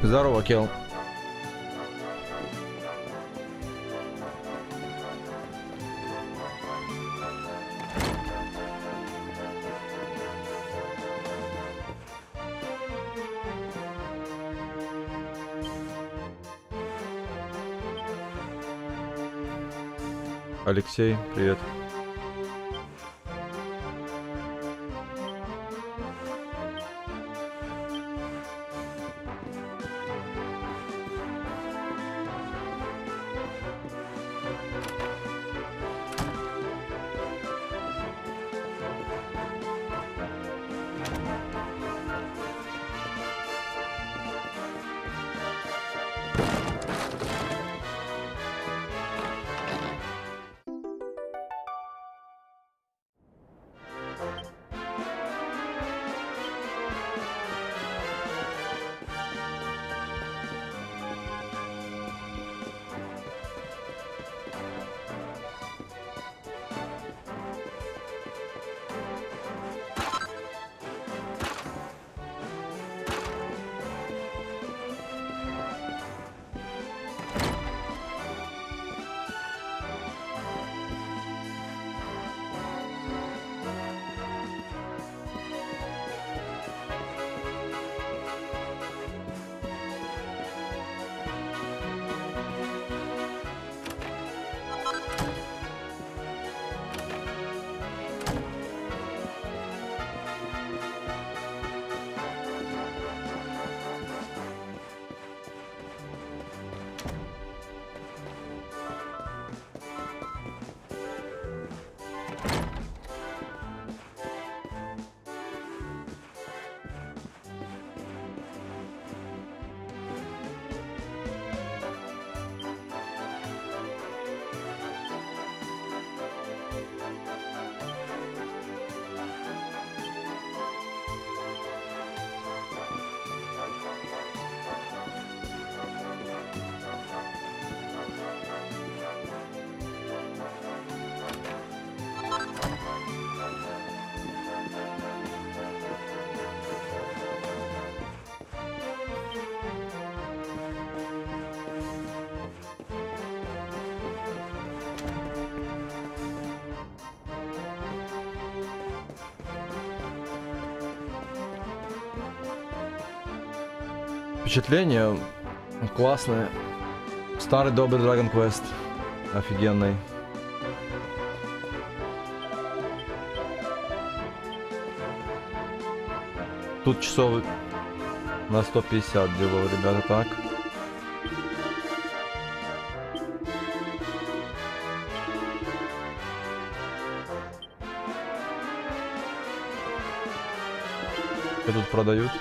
Здорово, Кел. Алексей, привет. Впечатление классное. Старый добрый Драгон Квест. Офигенный. Тут часов на 150 делал, ребята, так. Что тут продают?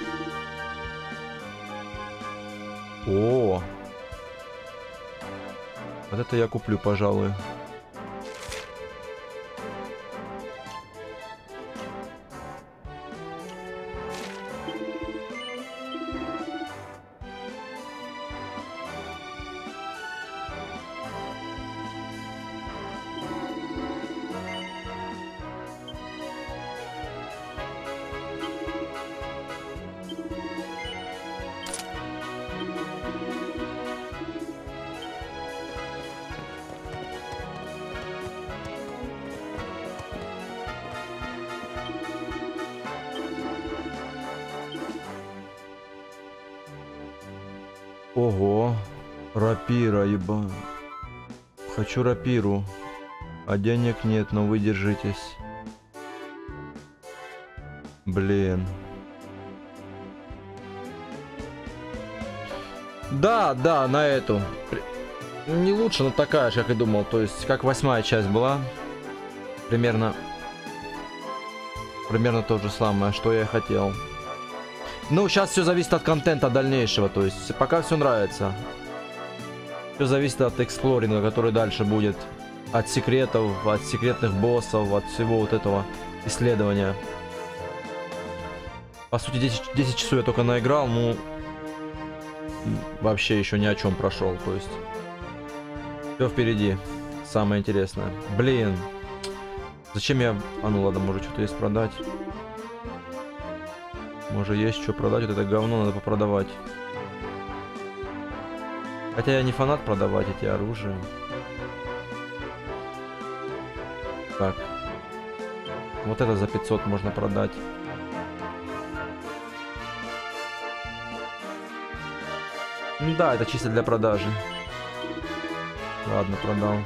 О, вот это я куплю, пожалуй. Ого, рапира, еба. Хочу рапиру. А денег нет, но вы держитесь. Блин. Да, на эту. Не лучше, но такая же, как и думал. То есть, как 8-я часть была. Примерно то же самое, что я и хотел. Ну, сейчас все зависит от контента дальнейшего, то есть пока все нравится. Все зависит от эксплоринга, который дальше будет. От секретов, от секретных боссов, от всего вот этого исследования. По сути, 10 часов я только наиграл, ну... Вообще еще ни о чем прошел, то есть... Все впереди. Самое интересное. Блин. Зачем я... А ну ладно, может что-то есть продать. Может есть что продать, вот это говно надо попродавать. Хотя я не фанат продавать эти оружия. Так. Вот это за 500 можно продать. Да, это чисто для продажи. Ладно, продал.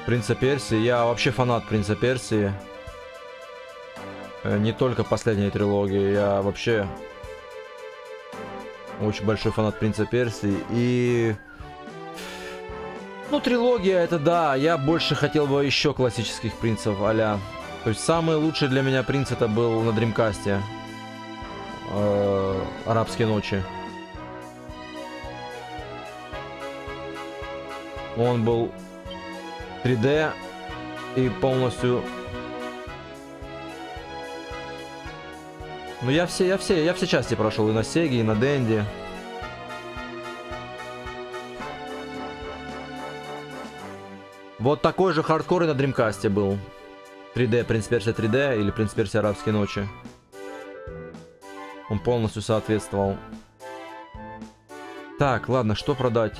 Принца Персии. Я вообще фанат Принца Персии. Не только последней трилогии. Я вообще очень большой фанат Принца Персии. И... ну, трилогия, это да. Я больше хотел бы еще классических принцев а-ля. То есть самый лучший для меня принц это был на Дримкасте. Арабские ночи. Он был 3D и полностью... ну я все части прошел и на Сеге, и на Денди. Вот такой же хардкор и на Дримкасте был. 3D, Принц Персия 3D или Принц Персия Арабские ночи. Он полностью соответствовал. Так, ладно, что продать?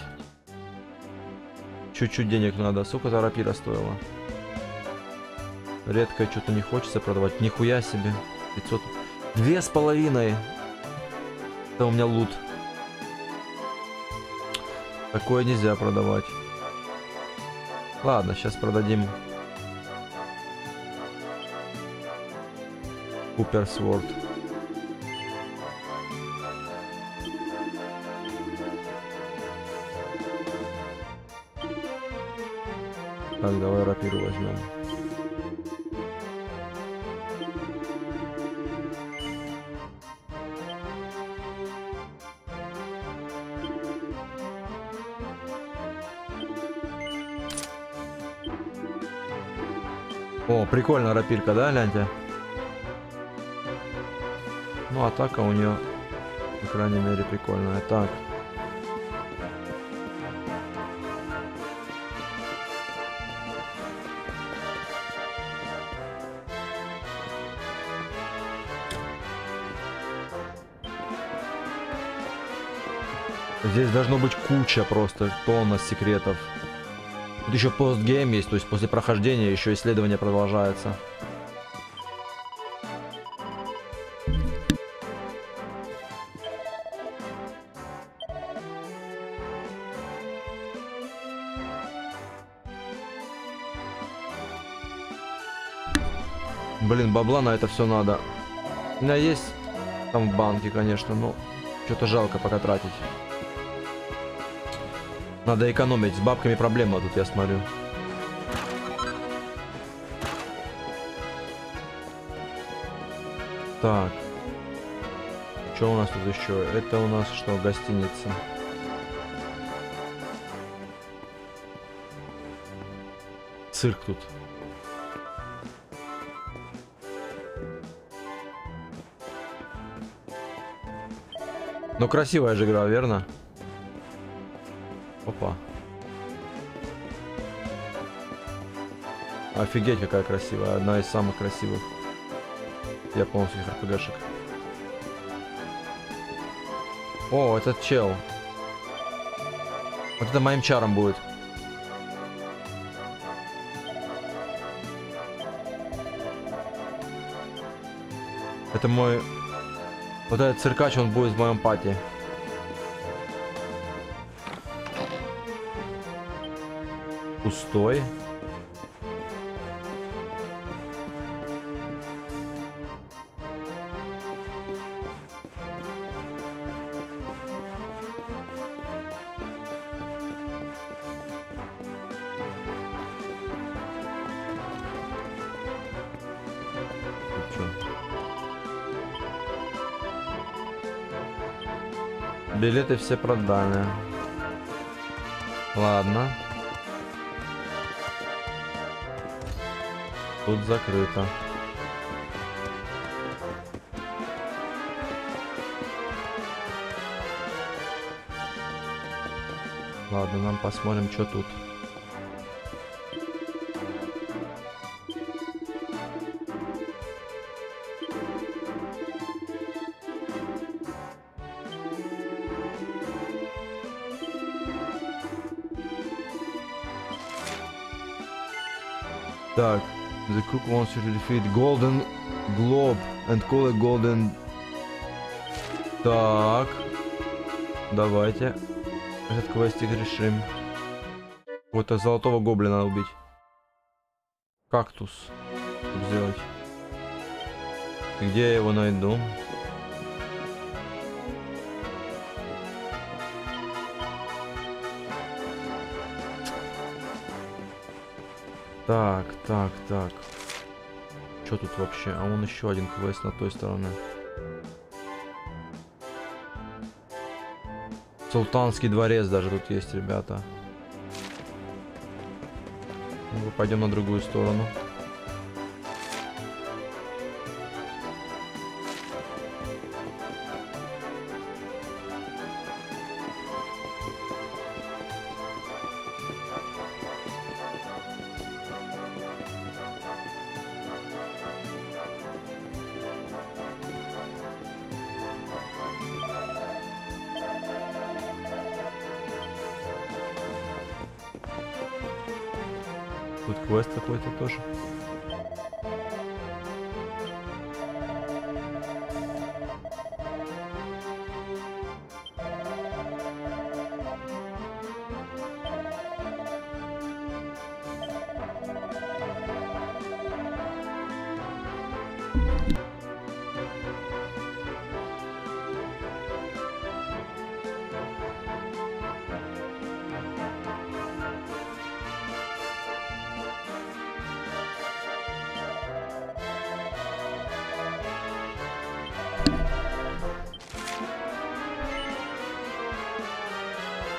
Чуть-чуть денег надо. Сколько за рапира стоила? Редко что-то не хочется продавать. Нихуя себе. 500. 2,5. Это у меня лут. Такое нельзя продавать. Ладно, сейчас продадим. Куперсворд. Так, давай рапиру возьмем. О, прикольная рапирка, да, гляньте? Ну, атака у нее, по крайней мере, прикольная. Так. Здесь должно быть куча, просто тонна секретов. Тут еще постгейм есть, то есть после прохождения еще исследование продолжается. Блин, бабла на это все надо. У меня есть там в банке, конечно, но что-то жалко пока тратить. Надо экономить. С бабками проблема тут, я смотрю. Так. Что у нас тут еще? Это у нас что? Гостиница. Цирк тут. Ну, красивая же игра, верно? Опа. Офигеть, какая красивая. Одна из самых красивых японских РПГшек. О, этот чел. Вот это моим чаром будет. Это мой... вот этот циркач, он будет в моем пати. Пустой. Билеты все проданы. Ладно. Тут закрыто. Ладно, нам посмотрим, что тут. Так. The cook wants you to defeat Golden Globe and call it Golden... Так. Давайте. Этот квестик решим. Вот золотого гоблина надо убить. Кактус. Как сделать? Где я его найду? Так. Что тут вообще? А вон еще один квест на той стороне. Султанский дворец даже тут есть, ребята. Ну, пойдем на другую сторону. Тут квест какой-то тоже.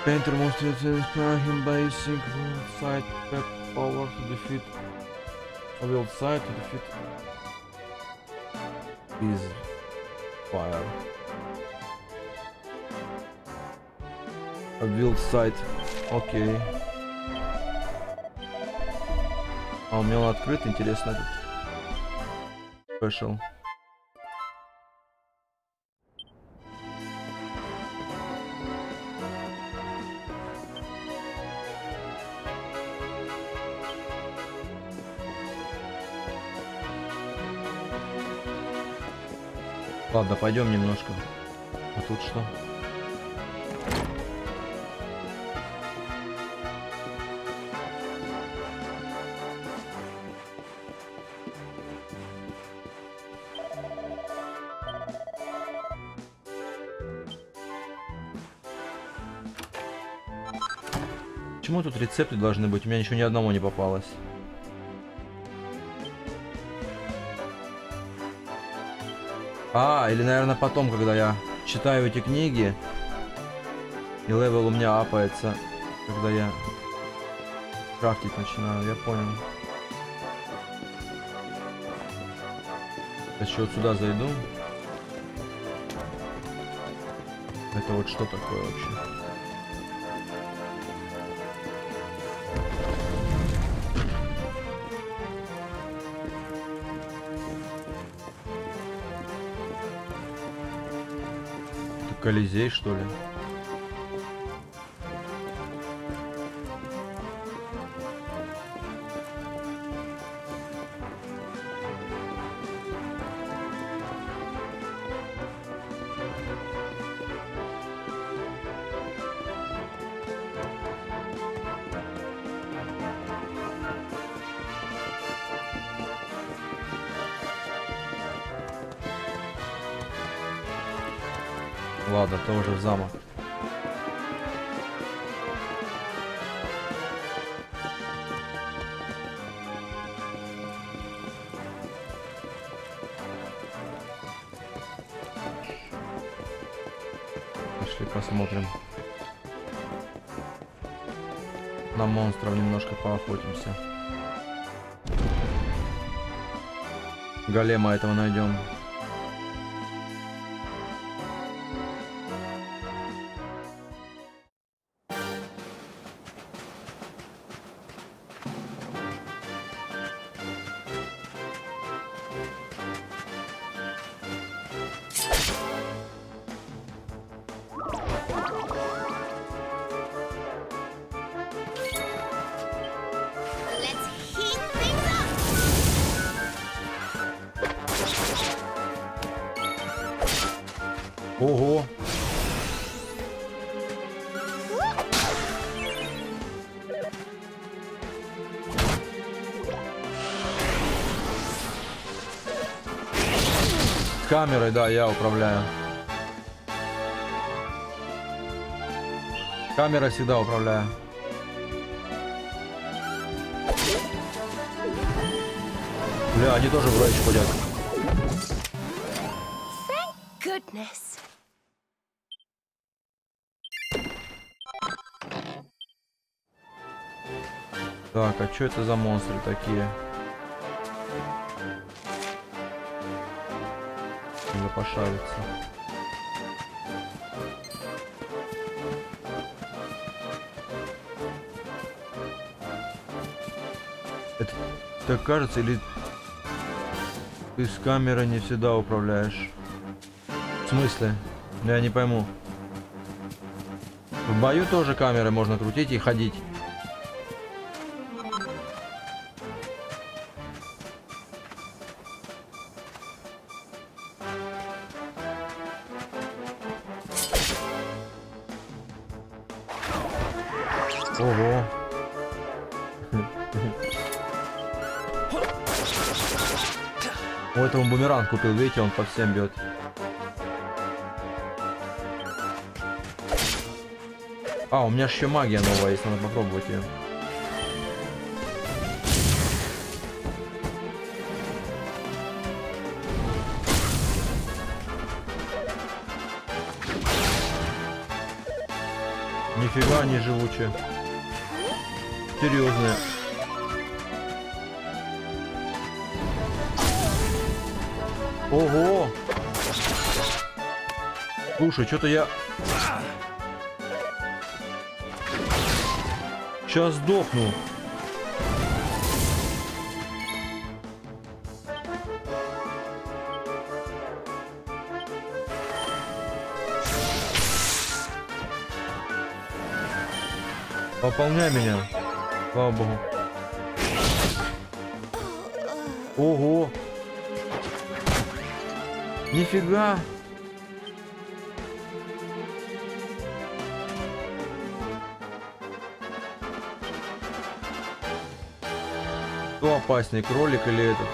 Painter wants to inspire him by using side pep power to defeat a wild side to defeat his fire. A wild side. Окей. А у меня он открыт, интересно этот. Special. Ладно, пойдем немножко. А тут что? Почему тут рецепты должны быть? У меня еще ни одного не попалось. Или, наверное, потом, когда я читаю эти книги, и левел у меня апается, когда я крафтить начинаю, я понял. Я еще вот сюда зайду. Это вот что такое вообще? Колизей, что ли? Ладно, то уже в замок. Пошли посмотрим. На монстров немножко поохотимся. Голема этого найдем. Let's heat things up! Ого. Камерой, да, я управляю. Камерой всегда управляю. Бля, они тоже в рейдж ходят. Так, а что это за монстры такие? Надо пошариться. Это так кажется, или ты с камерой не всегда управляешь? В смысле? Я не пойму. В бою тоже камерой можно крутить и ходить. Ого. У этого бумеранг купил, видите, он по всем бьет. А, у меня еще магия новая есть, надо попробовать ее. Нифига не живучие. Серьезные. Ого! Слушай, что-то я... Сейчас сдохну. Пополняй меня. Слава богу. Ого. Нифига. Кто опаснее, кролик или этот?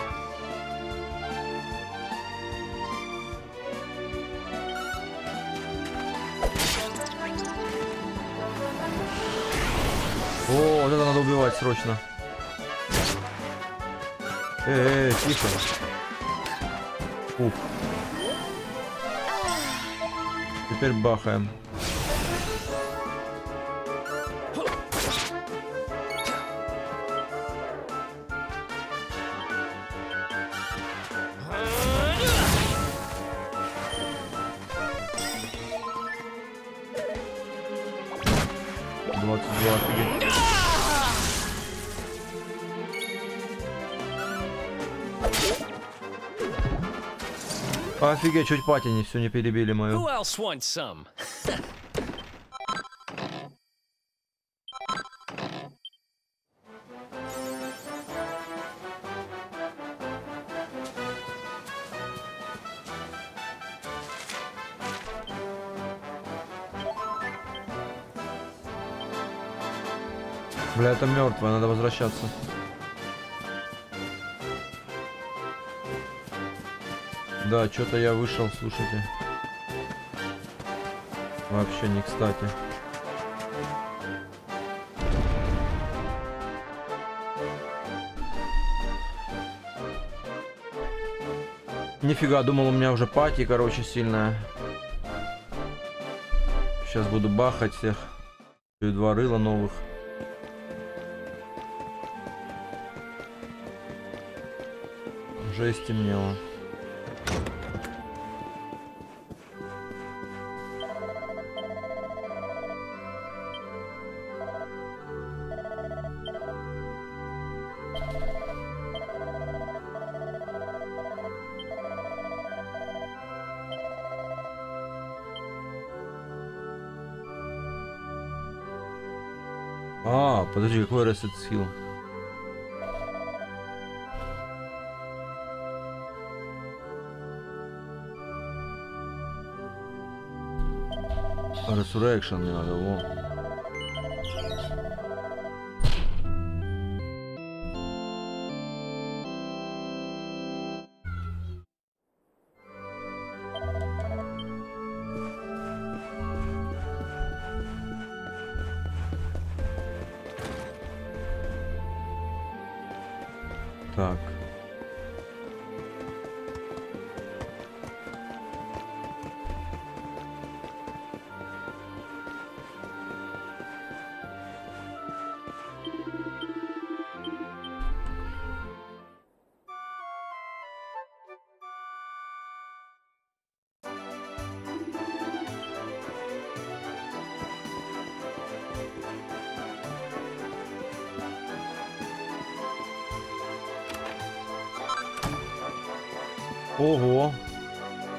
О, вот это надо убивать срочно. Тихо. Ух. Теперь бахаем. Офигеть, чуть пати не все не перебили мою. Бля, это мертвое, надо возвращаться. Да, что-то я вышел, слушайте. Вообще не кстати. Нифига, думал, у меня уже пати, короче, сильная. Сейчас буду бахать всех. И 2 рыла новых. Уже стемнело. А, подожди, какой reset skill? Resurrection не надо, во. Так. Ого,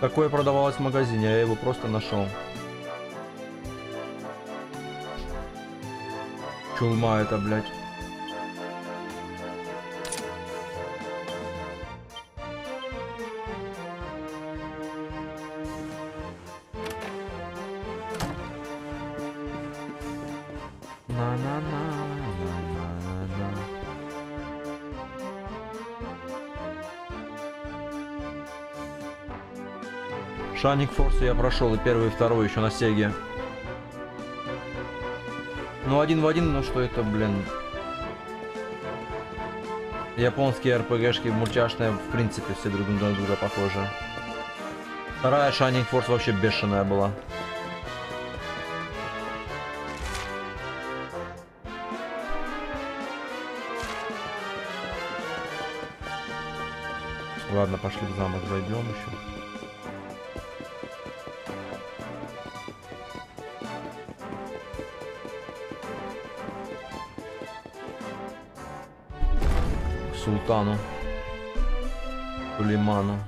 такое продавалось в магазине, я его просто нашел. Чулма это, блядь. Shining Force я прошел и первый, и второй еще на Сеге. Ну один в один, но что это, блин. Японские РПГшки мультяшные, в принципе, все друг на друга похожи. Вторая Shining Force вообще бешеная была. Ладно, пошли в замок, зайдем еще. Султану, Сулейману.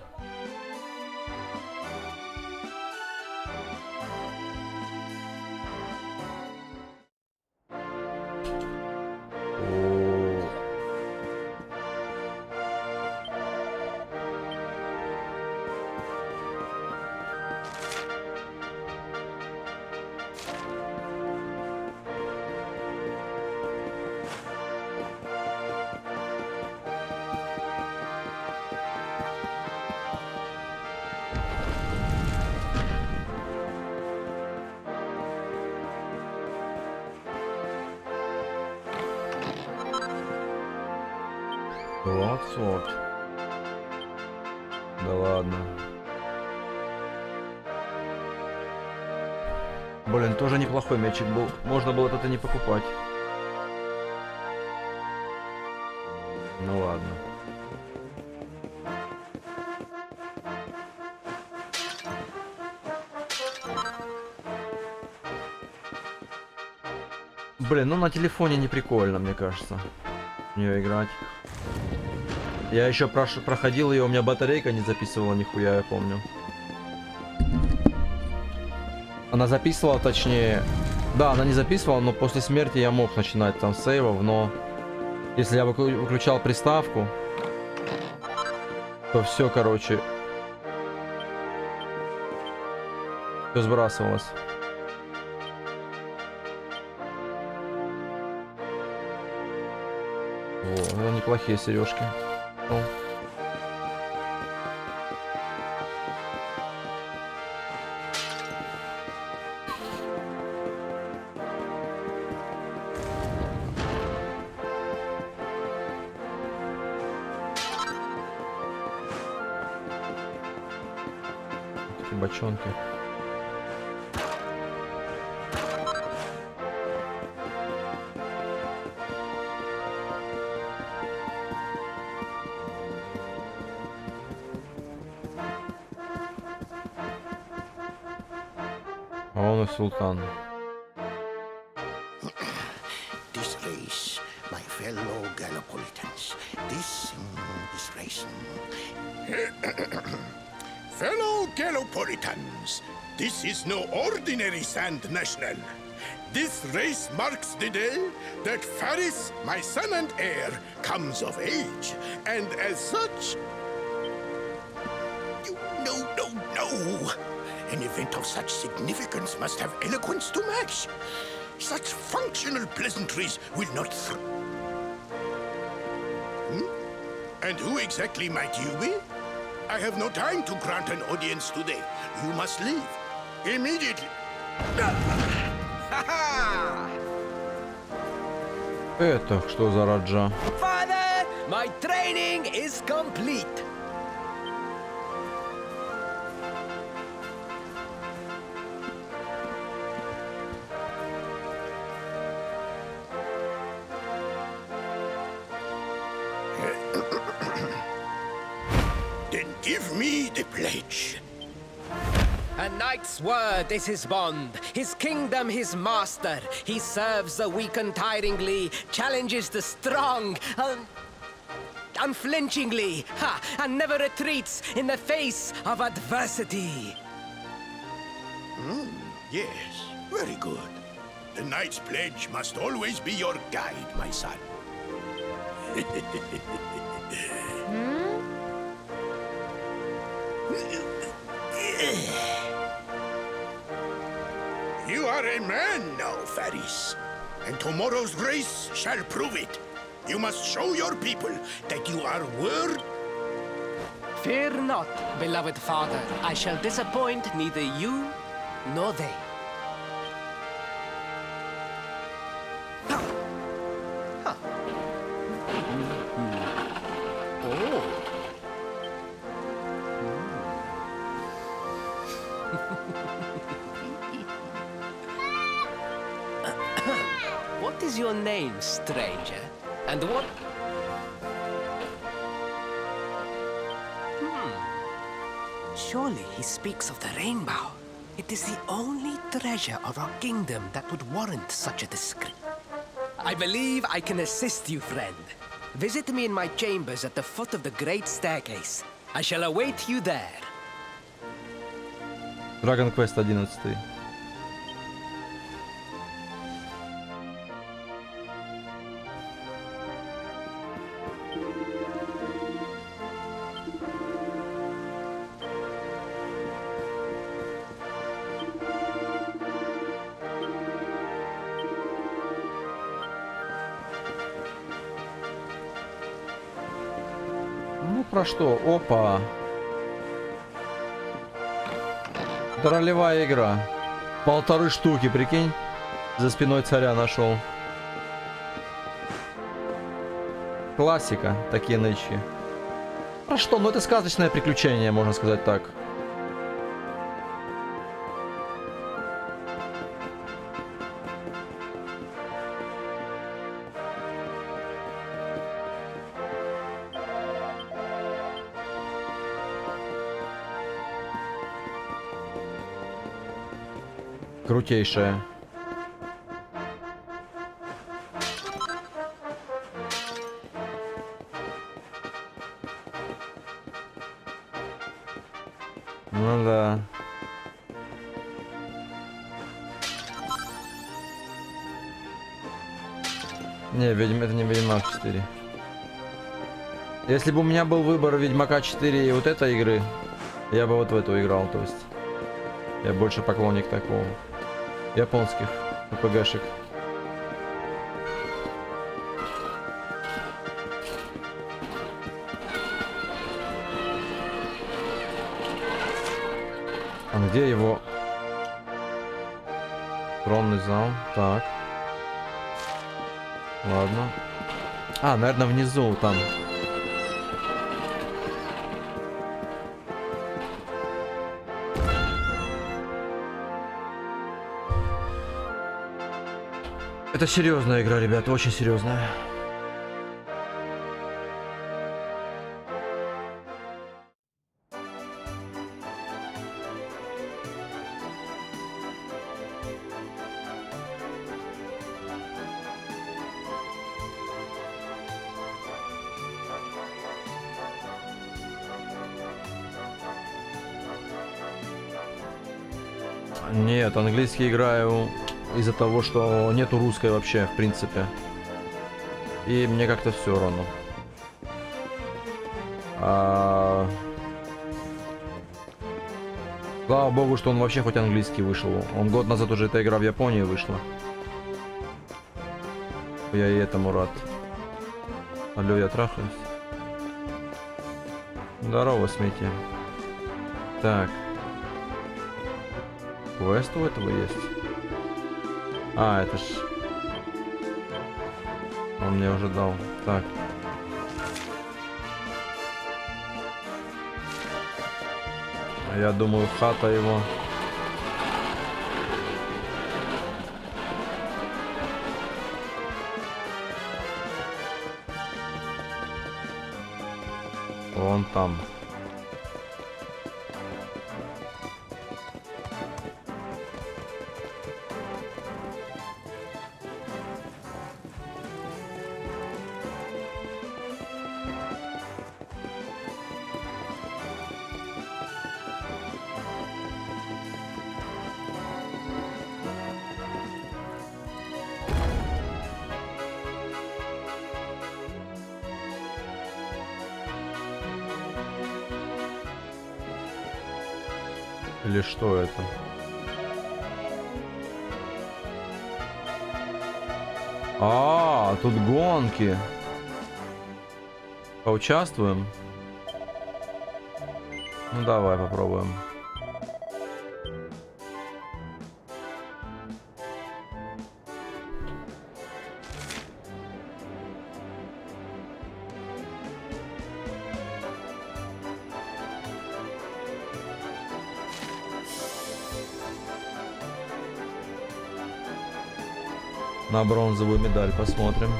Вот. Да ладно. Блин, тоже неплохой мячик был. Можно было это не покупать. Ну ладно. Блин, ну на телефоне не прикольно, мне кажется, в нее играть. Я еще проходил ее, у меня батарейка не записывала нихуя, я помню. Она записывала, точнее... Да, она не записывала, но после смерти я мог начинать там с сейвов, но... Если я выключал приставку, то все, короче... Все сбрасывалось. О, это неплохие сережки. Такие бочонки. А он и султан. This race, my fellow Gallopolitans, this race. Fellow Gallopolitans, this is no ordinary Sand National. This race marks the day that Faris, my son and heir, comes of age, and as such... No. An event of such significance must have eloquence to match. Such functional pleasantries will not And who exactly might you be? I have no time to grant an audience today. You must leave. Immediately. Это что за раджа? Father, my training is complete. Then give me the pledge. A knight's word is his bond, his kingdom his master. He serves the weak untiringly, challenges the strong unflinchingly, and never retreats in the face of adversity. Yes, very good. The knight's pledge must always be your guide, my son. You are a man now, Faris. And tomorrow's race shall prove it. You must show your people that you are worth. Fear not, beloved father. I shall disappoint neither you nor they. What is your name, stranger? And what... Surely he speaks of the rainbow. It is the only treasure of our kingdom that would warrant such a description. I believe I can assist you, friend. Visit me in my chambers at the foot of the great staircase. I shall await you there. Драгон Квест 11. Ну про что? Опа. Ролевая игра. 1,5 штуки, прикинь. За спиной царя нашел. Классика, такие нычи. Про что? Ну это сказочное приключение, можно сказать так. Крутейшая. Ну да. Не, это не Ведьмак 4. Если бы у меня был выбор Ведьмака 4 и вот этой игры, я бы вот в эту играл, то есть. Я больше поклонник такого. Японских РПГшек. А где его тронный зал? Так. Ладно. А, наверное, внизу там. Это серьезная игра, ребята, очень серьезная. Нет, английский играю из-за того, что нету русской вообще, в принципе. И мне как-то все равно. Слава богу, что он вообще хоть английский вышел. Он год назад уже эта игра в Японии вышла. Я и этому рад. Алло, я трахаюсь. Здорово, Смети. Так. Квест у этого есть? А, это ж... Он мне уже дал. Так. Я думаю, хата его. Вон там. Или что это? А, тут гонки. Поучаствуем? Ну давай попробуем. На бронзовую медаль посмотрим.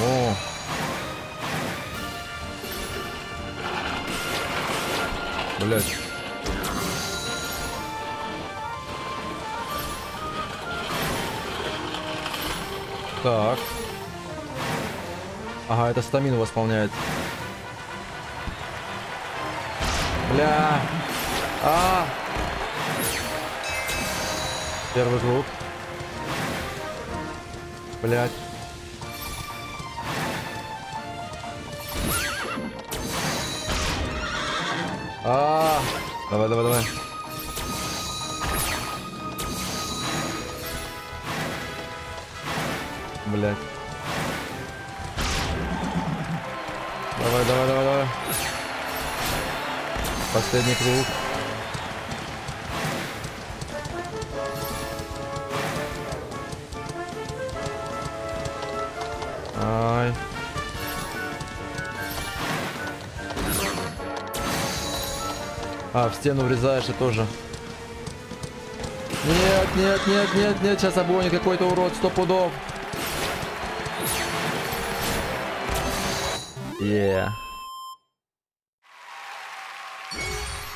О! Блять. Так. Ага, это стамину восполняет. Бля. А. Первый круг. Блять. Давай, давай, давай. Блять. Давай, давай, давай, давай. Последний круг. Ай. А, в стену врезаешь и тоже. Нет, нет, нет, нет, нет, сейчас обгонит какой-то урод, 100 пудов.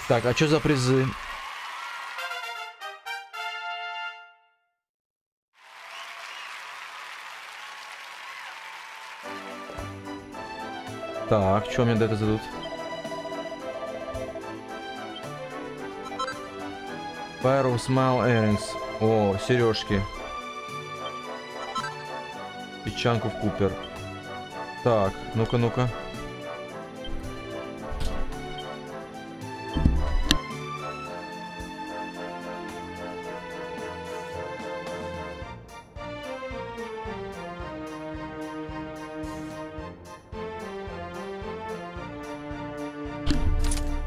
Так, а что за призы? Так, что мне до этого зададут? Pair of small earrings. О, сережки. Печанку в Купер. Так, ну-ка, ну-ка.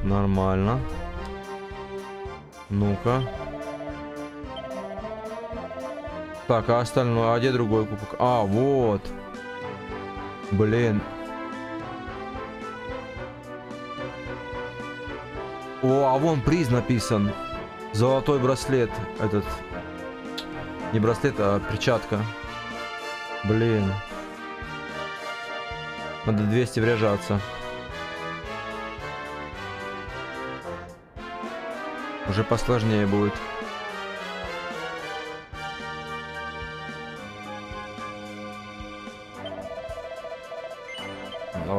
Нормально. Ну-ка. Так, а остальное? А где другой кубок? А, вот. Блин. О, а вон приз написан. Золотой браслет. Этот. Не браслет, а перчатка. Блин. Надо 200 вряжаться. Уже посложнее будет.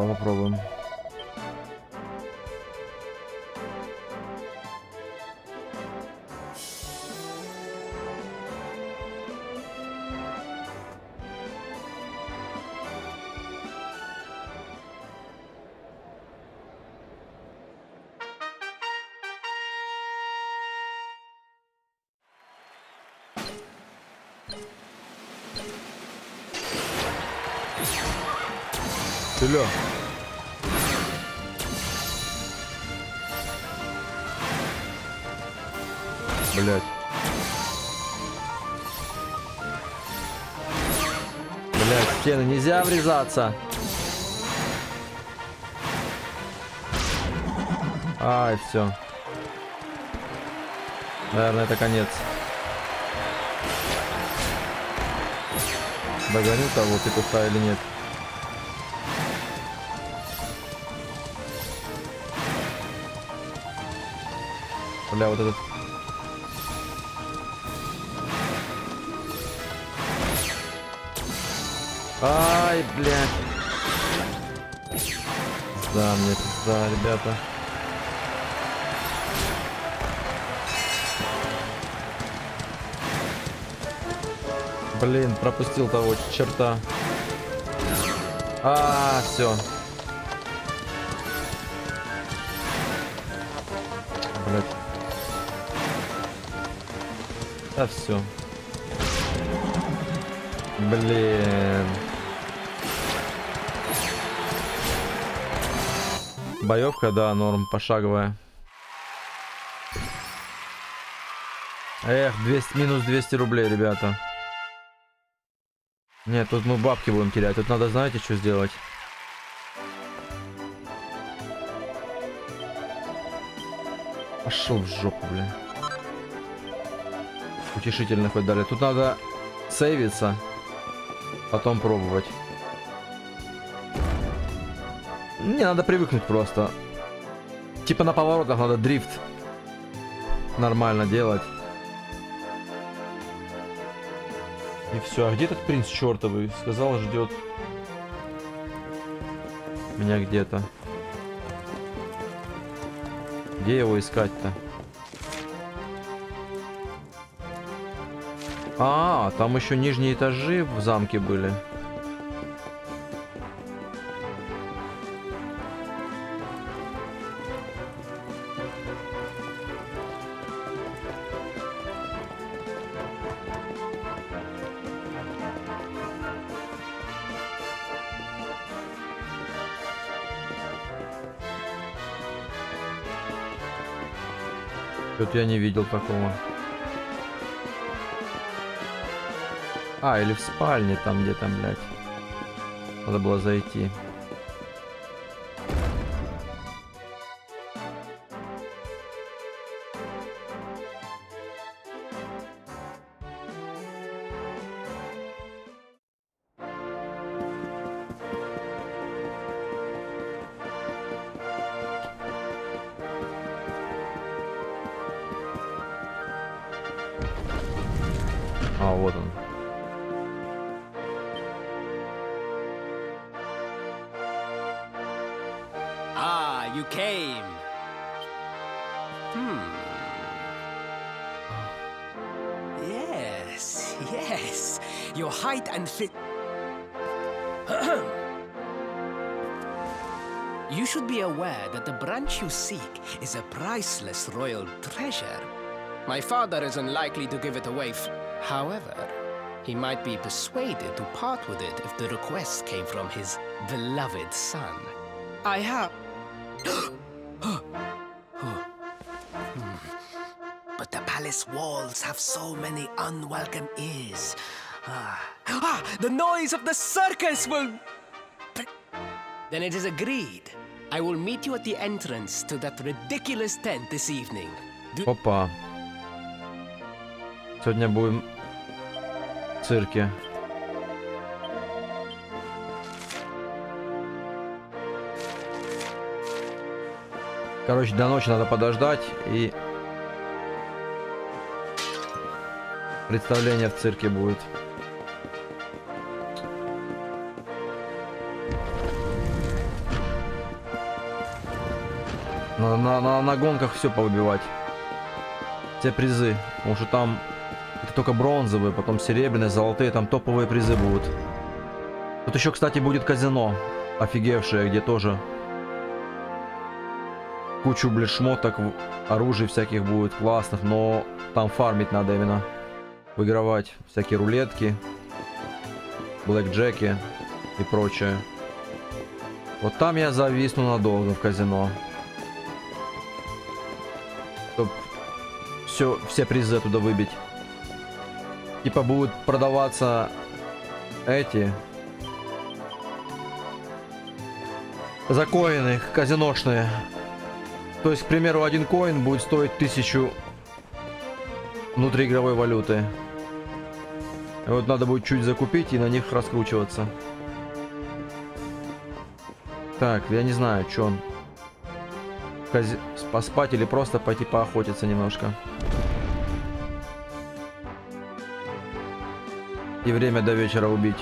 попробуем. Алло. Блять. Блять, стены нельзя врезаться. Ай, все. Наверное, это конец. Догоню того петуха или нет? Бля, вот этот. Ай, блядь. Да, мне пизда, ребята. Блин, пропустил того черта. Все. Блядь. Да все. Блин. Боевка, да, норм, пошаговая. Эх, 200, минус 200 рублей, ребята. Нет, тут мы бабки будем терять. Тут надо, знаете, что сделать? Пошел в жопу, блин. Утешительно хоть дали. Тут надо сейвиться, потом пробовать. Не надо привыкнуть просто. Типа на поворотах надо дрифт нормально делать. И все. А где этот принц чертовый? Сказал, ждет меня где-то. Где его искать-то? Там еще нижние этажи в замке были. Тут я не видел такого. Или в спальне там где-то, блядь. Надо было зайти. Вот он. You came. Yes. Your height and fit. You should be aware that the branch you seek is a priceless royal treasure. My father is unlikely to give it away. However, he might be persuaded to part with it if the request came from his beloved son. I have... But the palace walls have so many unwelcome ears. The noise of the circus will... Then it is agreed. I will meet you at the entrance to that ridiculous tent this evening. Опа. Сегодня будем в цирке. Короче, до ночи надо подождать, и представление в цирке будет. На гонках все повыбивать. Все призы. Потому что там это только бронзовые, потом серебряные, золотые, там топовые призы будут. Тут еще, кстати, будет казино. Офигевшее, где тоже кучу, блин, шмоток, оружий всяких будет классных, но там фармить надо именно. Выигрывать всякие рулетки, блэкджеки и прочее. Вот там я зависну надолго в казино. Чтоб все призы оттуда выбить. Типа будут продаваться эти закоины казиношные. То есть, к примеру, один коин будет стоить 1000 внутриигровой валюты. И вот надо будет чуть закупить и на них раскручиваться. Так, я не знаю, что он. Поспать или просто пойти поохотиться немножко. И время до вечера убить.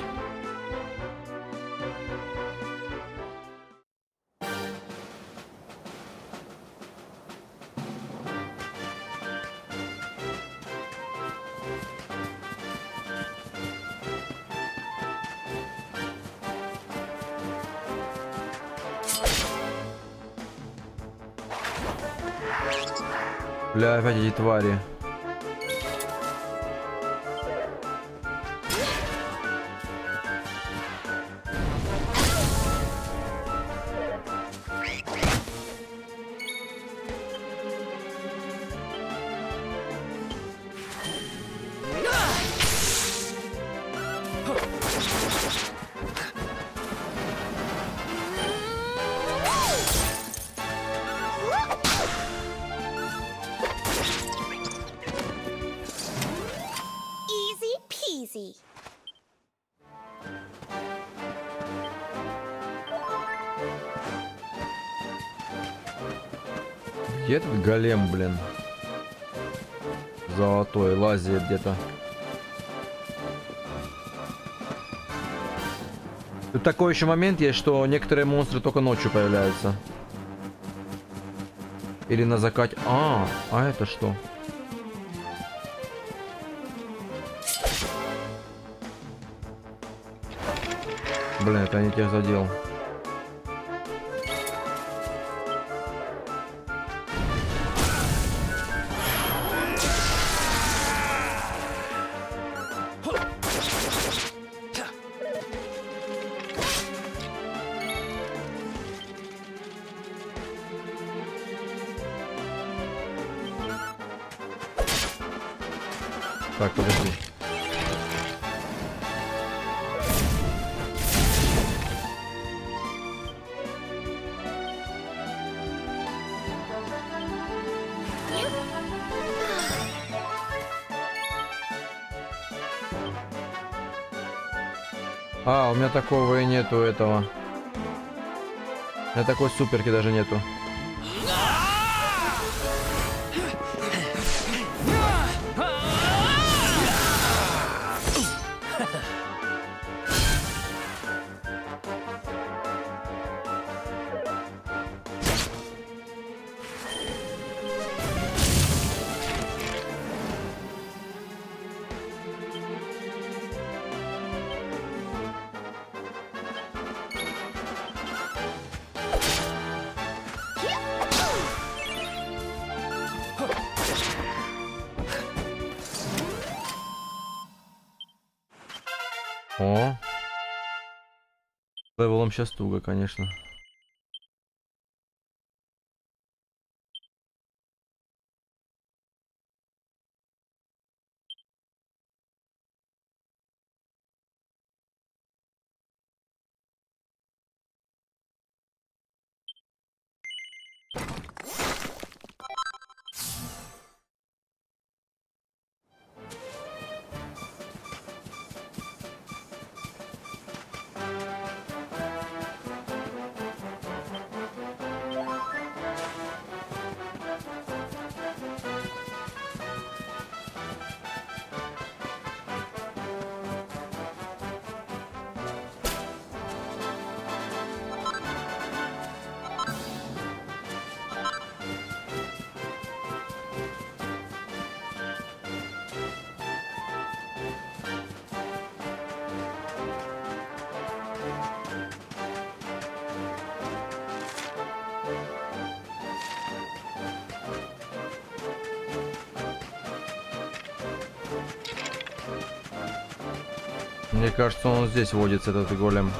Бля, опять эти твари. Где этот голем, блин? Золотой, лазит где-то. Тут такой еще момент есть, что некоторые монстры только ночью появляются. Или на закате. А это что? Блин, это я не тех задел. Так, подожди. У меня такого и нету этого. У меня такой суперки даже нету. О, левелом сейчас туго, конечно. Мне кажется, он здесь водится, этот голем.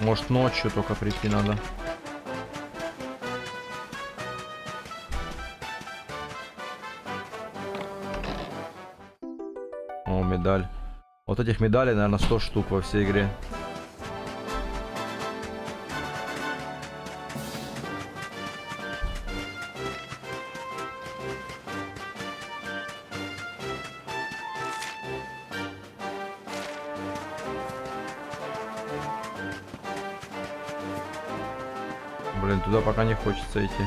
Может, ночью только прийти надо. О, медаль. Вот этих медалей, наверное, 100 штук во всей игре. Блин, туда пока не хочется идти.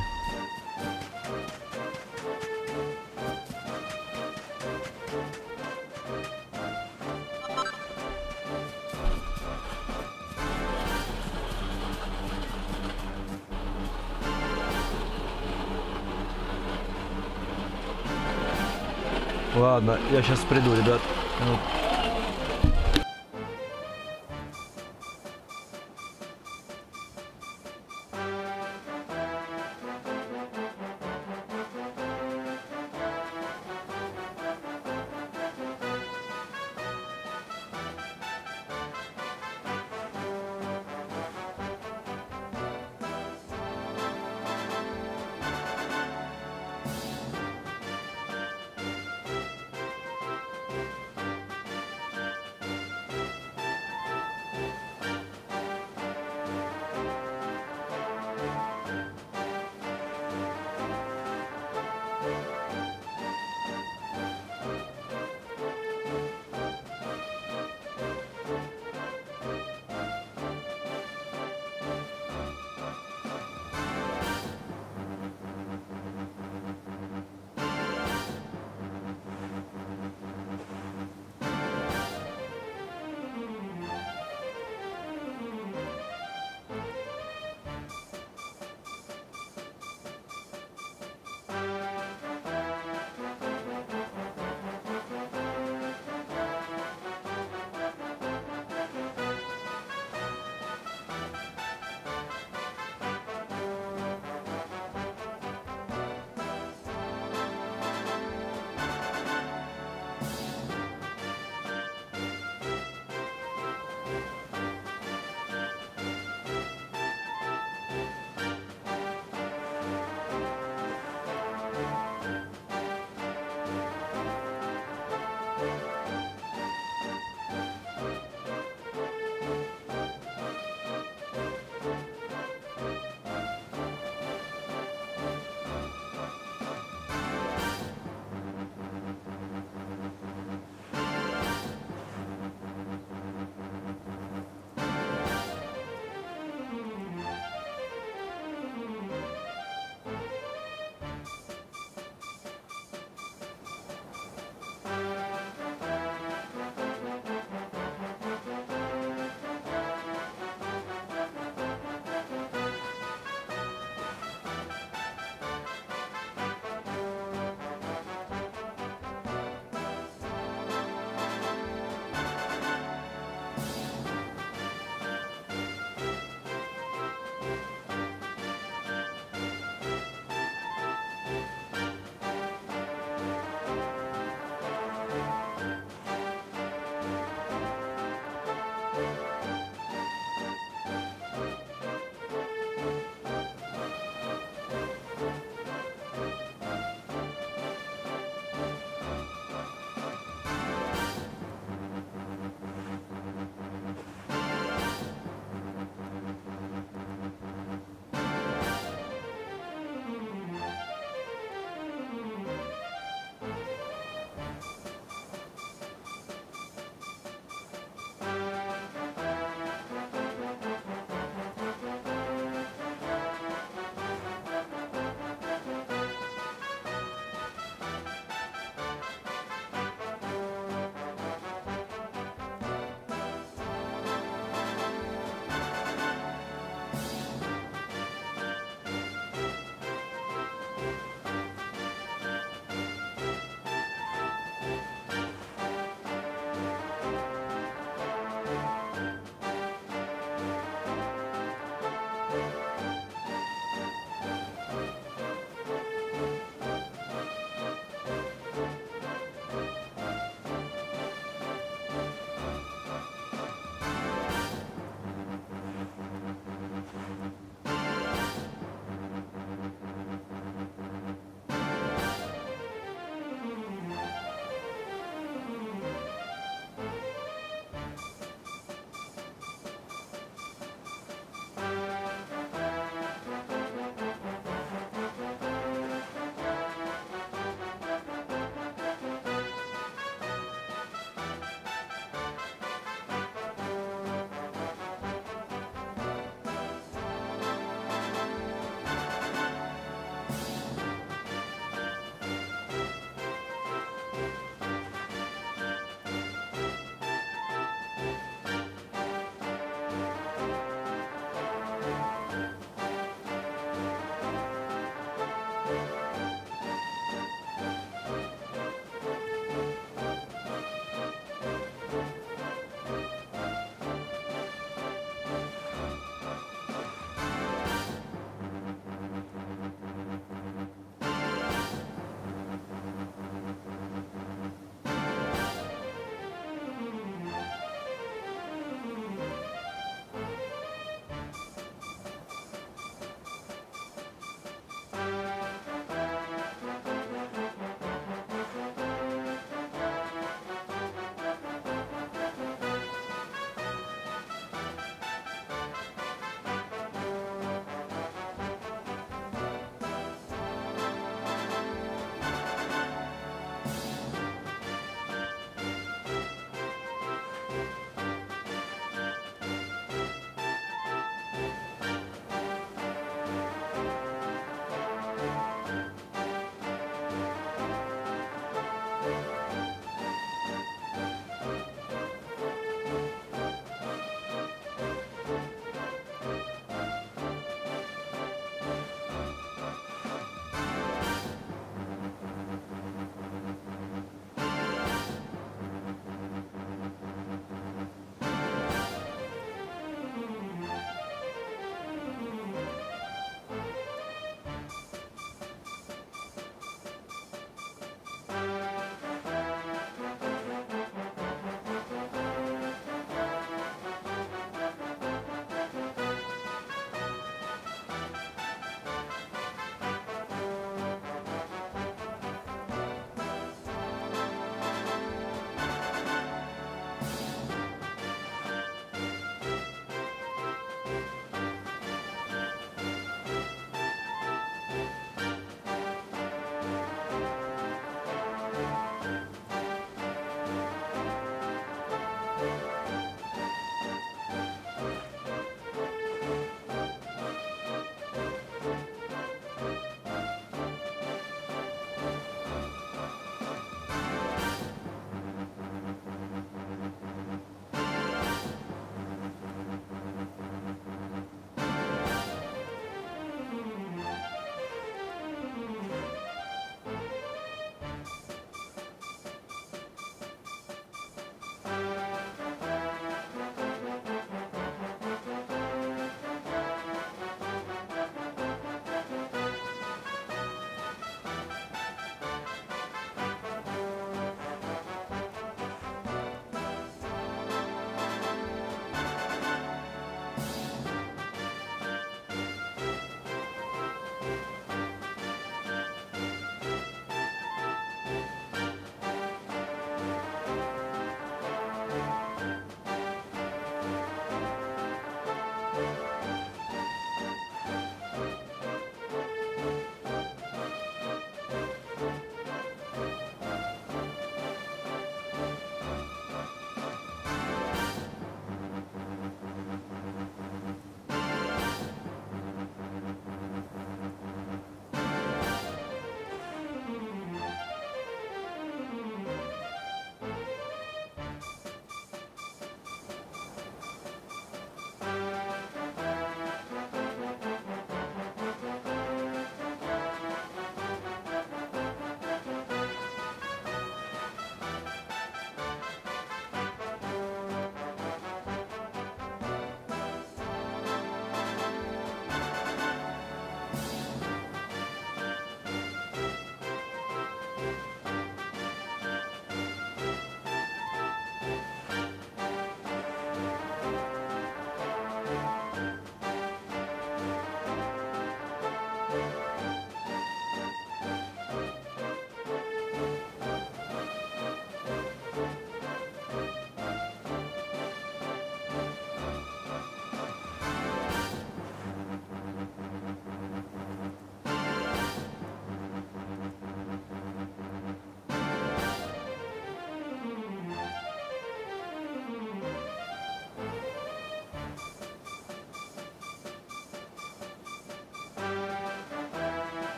Ладно, я сейчас приду, ребят.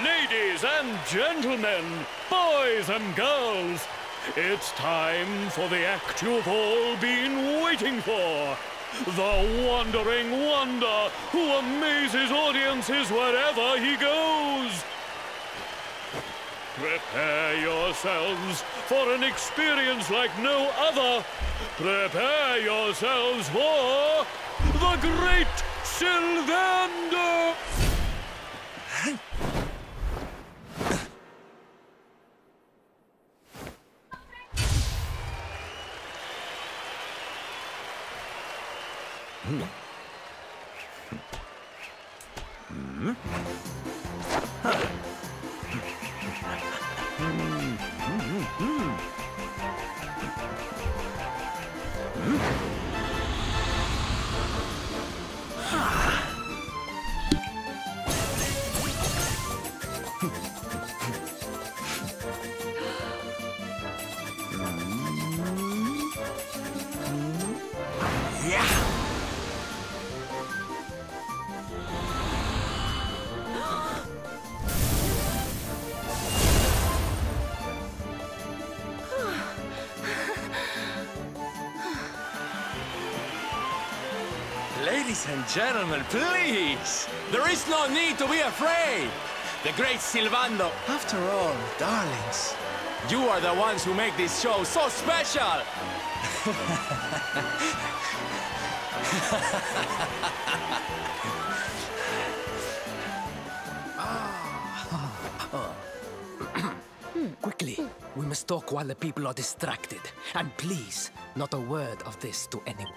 Ladies and gentlemen, boys and girls, it's time for the act you've all been waiting for. The Wandering Wonder who amazes audiences wherever he goes. Prepare yourselves for an experience like no other. Prepare yourselves for the Great Sylvander! Ladies and gentlemen, please! There is no need to be afraid! The Great Sylvando... After all, darlings, you are the ones who make this show so special! Quickly, we must talk while the people are distracted. And please, not a word of this to anyone.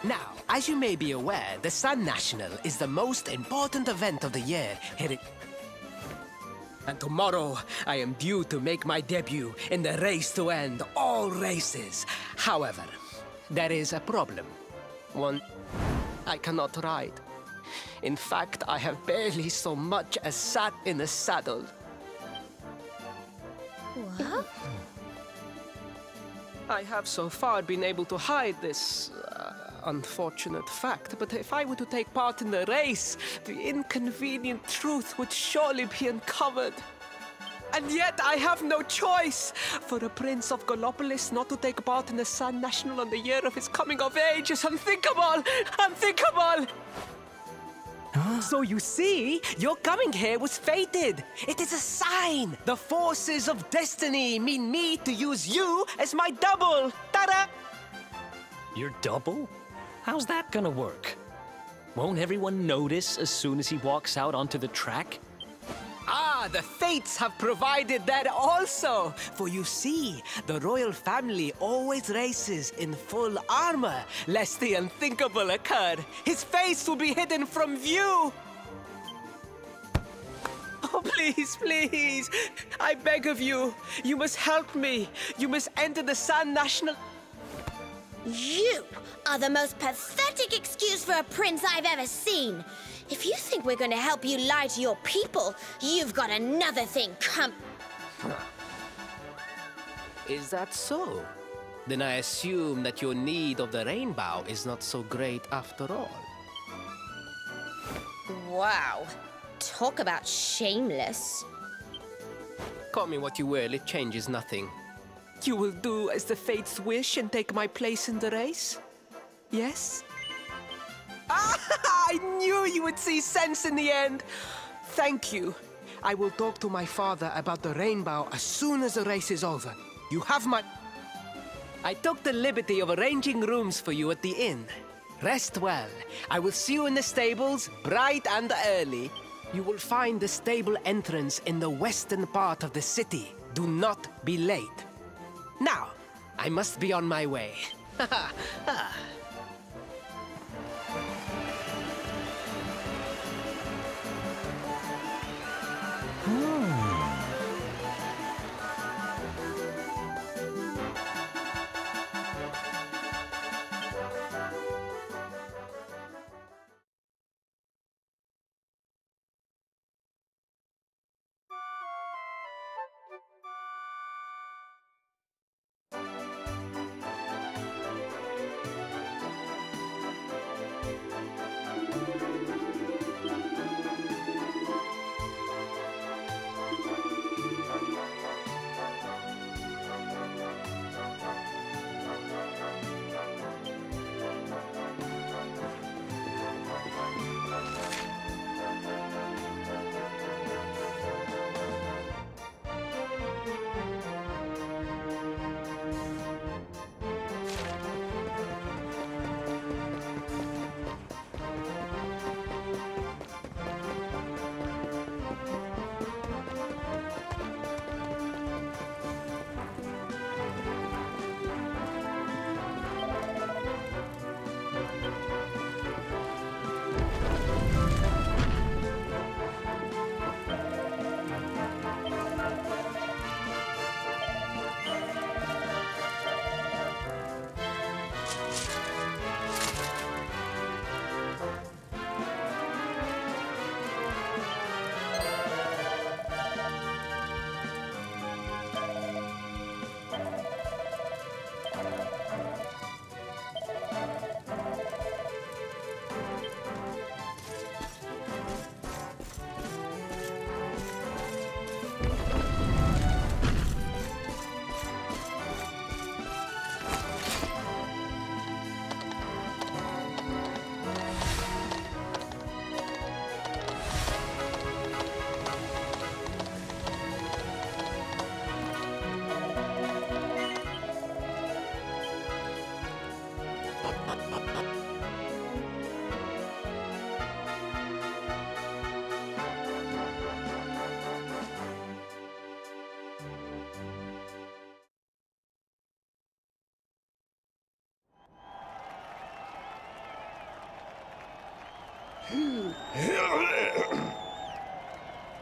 Now, as you may be aware, the Sun National is the most important event of the year here and tomorrow, I am due to make my debut in the race to end all races. However, there is a problem. One, I cannot ride. In fact, I have barely so much as sat in a saddle. What? I have so far been able to hide this unfortunate fact, but if I were to take part in the race, the inconvenient truth would surely be uncovered. And yet I have no choice. For a prince of Gallopolis not to take part in the Sun National on the year of his coming of age is unthinkable! Unthinkable! So you see, your coming here was fated. It is a sign. The forces of destiny mean me to use you as my double. Ta-da! Your double? How's that gonna work? Won't everyone notice as soon as he walks out onto the track? Ah, the fates have provided that also. For you see, the royal family always races in full armor, lest the unthinkable occur. His face will be hidden from view. Oh, please, please. I beg of you. You must help me. You must enter the Sun National... You are the most pathetic excuse for a prince I've ever seen. If you think we're going to help you lie to your people, you've got another thing Is that so? Then I assume that your need of the rainbow is not so great after all. Wow. Talk about shameless. Call me what you will, it changes nothing. You will do as the fates wish and take my place in the race? Yes? Ah, I knew you would see sense in the end. Thank you. I will talk to my father about the rainbow as soon as the race is over. You have my... I took the liberty of arranging rooms for you at the inn. Rest well. I will see you in the stables, bright and early. You will find the stable entrance in the western part of the city. Do not be late. Now, I must be on my way.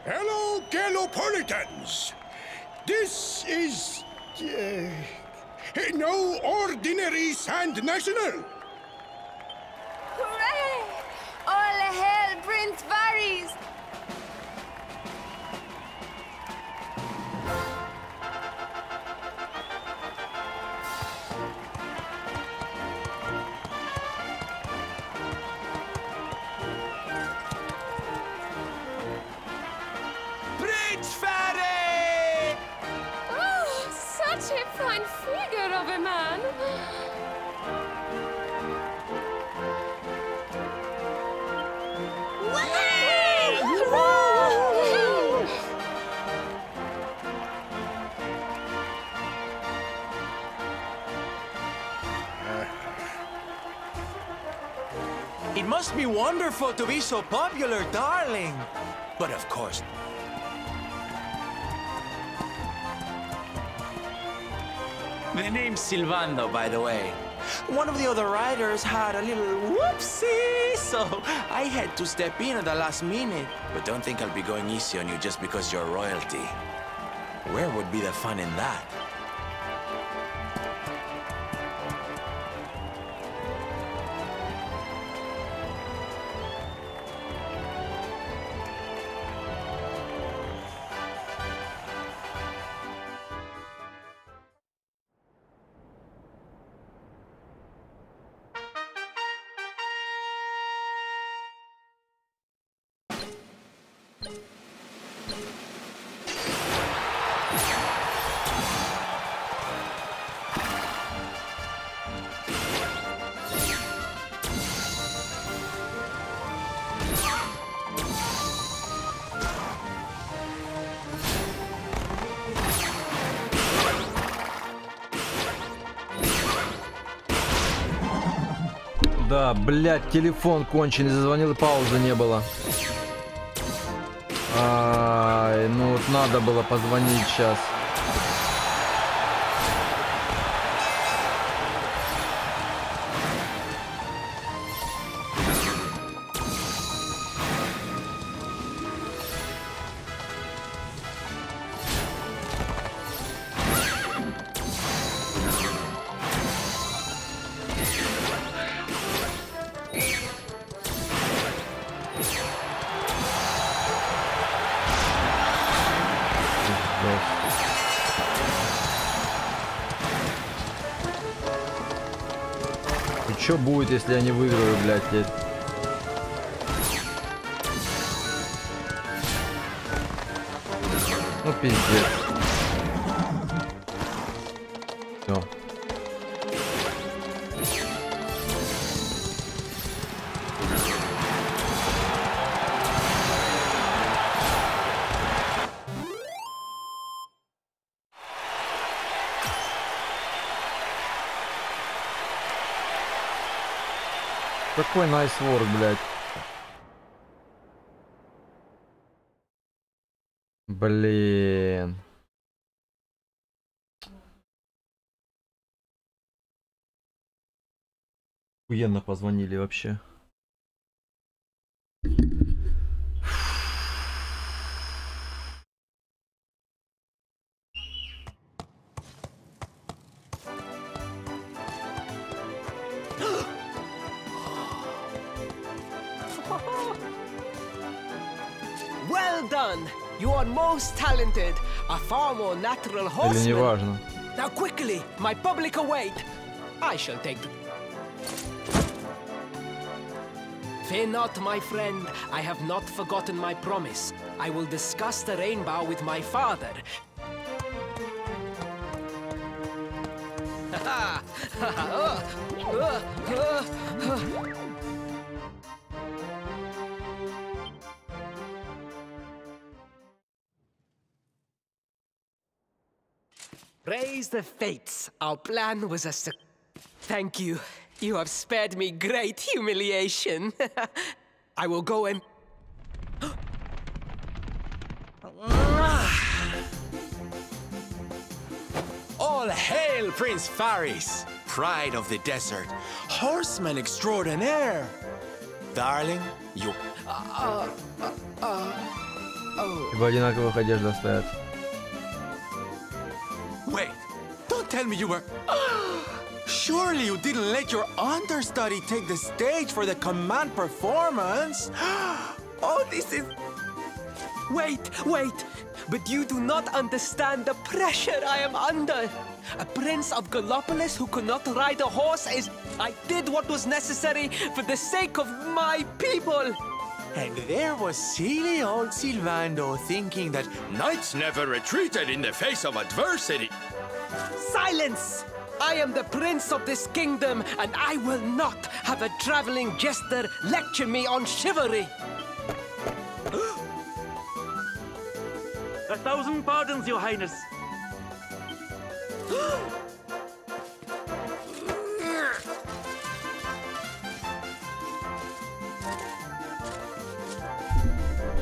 Hello, Galopolitans! This is... no ordinary Sand National! Hooray! All hail Prince Varys! Prince Varys! Oh, such a fine figure of a man! It must be wonderful to be so popular, darling. But of course... The name's Silvando, by the way. One of the other riders had a little whoopsie, so I had to step in at the last minute. But don't think I'll be going easy on you just because you're royalty. Where would be the fun in that? Да, блядь, телефон конченый, зазвонил и паузы не было. Ай, ну вот надо было позвонить сейчас. И что будет, если я не выиграю, блядь? Ну, пиздец. Все. Какой найсворк, блядь. Блин. Охуенно позвонили вообще. Well done! You are most talented, a far more natural Или horseman. не важно. Now quickly, my public await. I shall take the... Fear not, my friend. I have not forgotten my promise. I will discuss the rainbow with my father. Praise the fates. Our plan was a success. Thank you. You have spared me great humiliation. I will go and... All hail Prince Faris, pride of the desert, horseman extraordinaire. Darling, you... В одинаковых одеждах стоят. Wait, don't tell me you were... Surely you didn't let your understudy take the stage for the command performance? Oh, this is... Wait! But you do not understand the pressure I am under. A prince of Gallopolis who could not ride a horse is... I did what was necessary for the sake of my people. And there was silly old Silvando thinking that Knights never retreated in the face of adversity. Silence! I am the prince of this kingdom, and I will not have a traveling jester lecture me on chivalry. 1,000 pardons, Your Highness.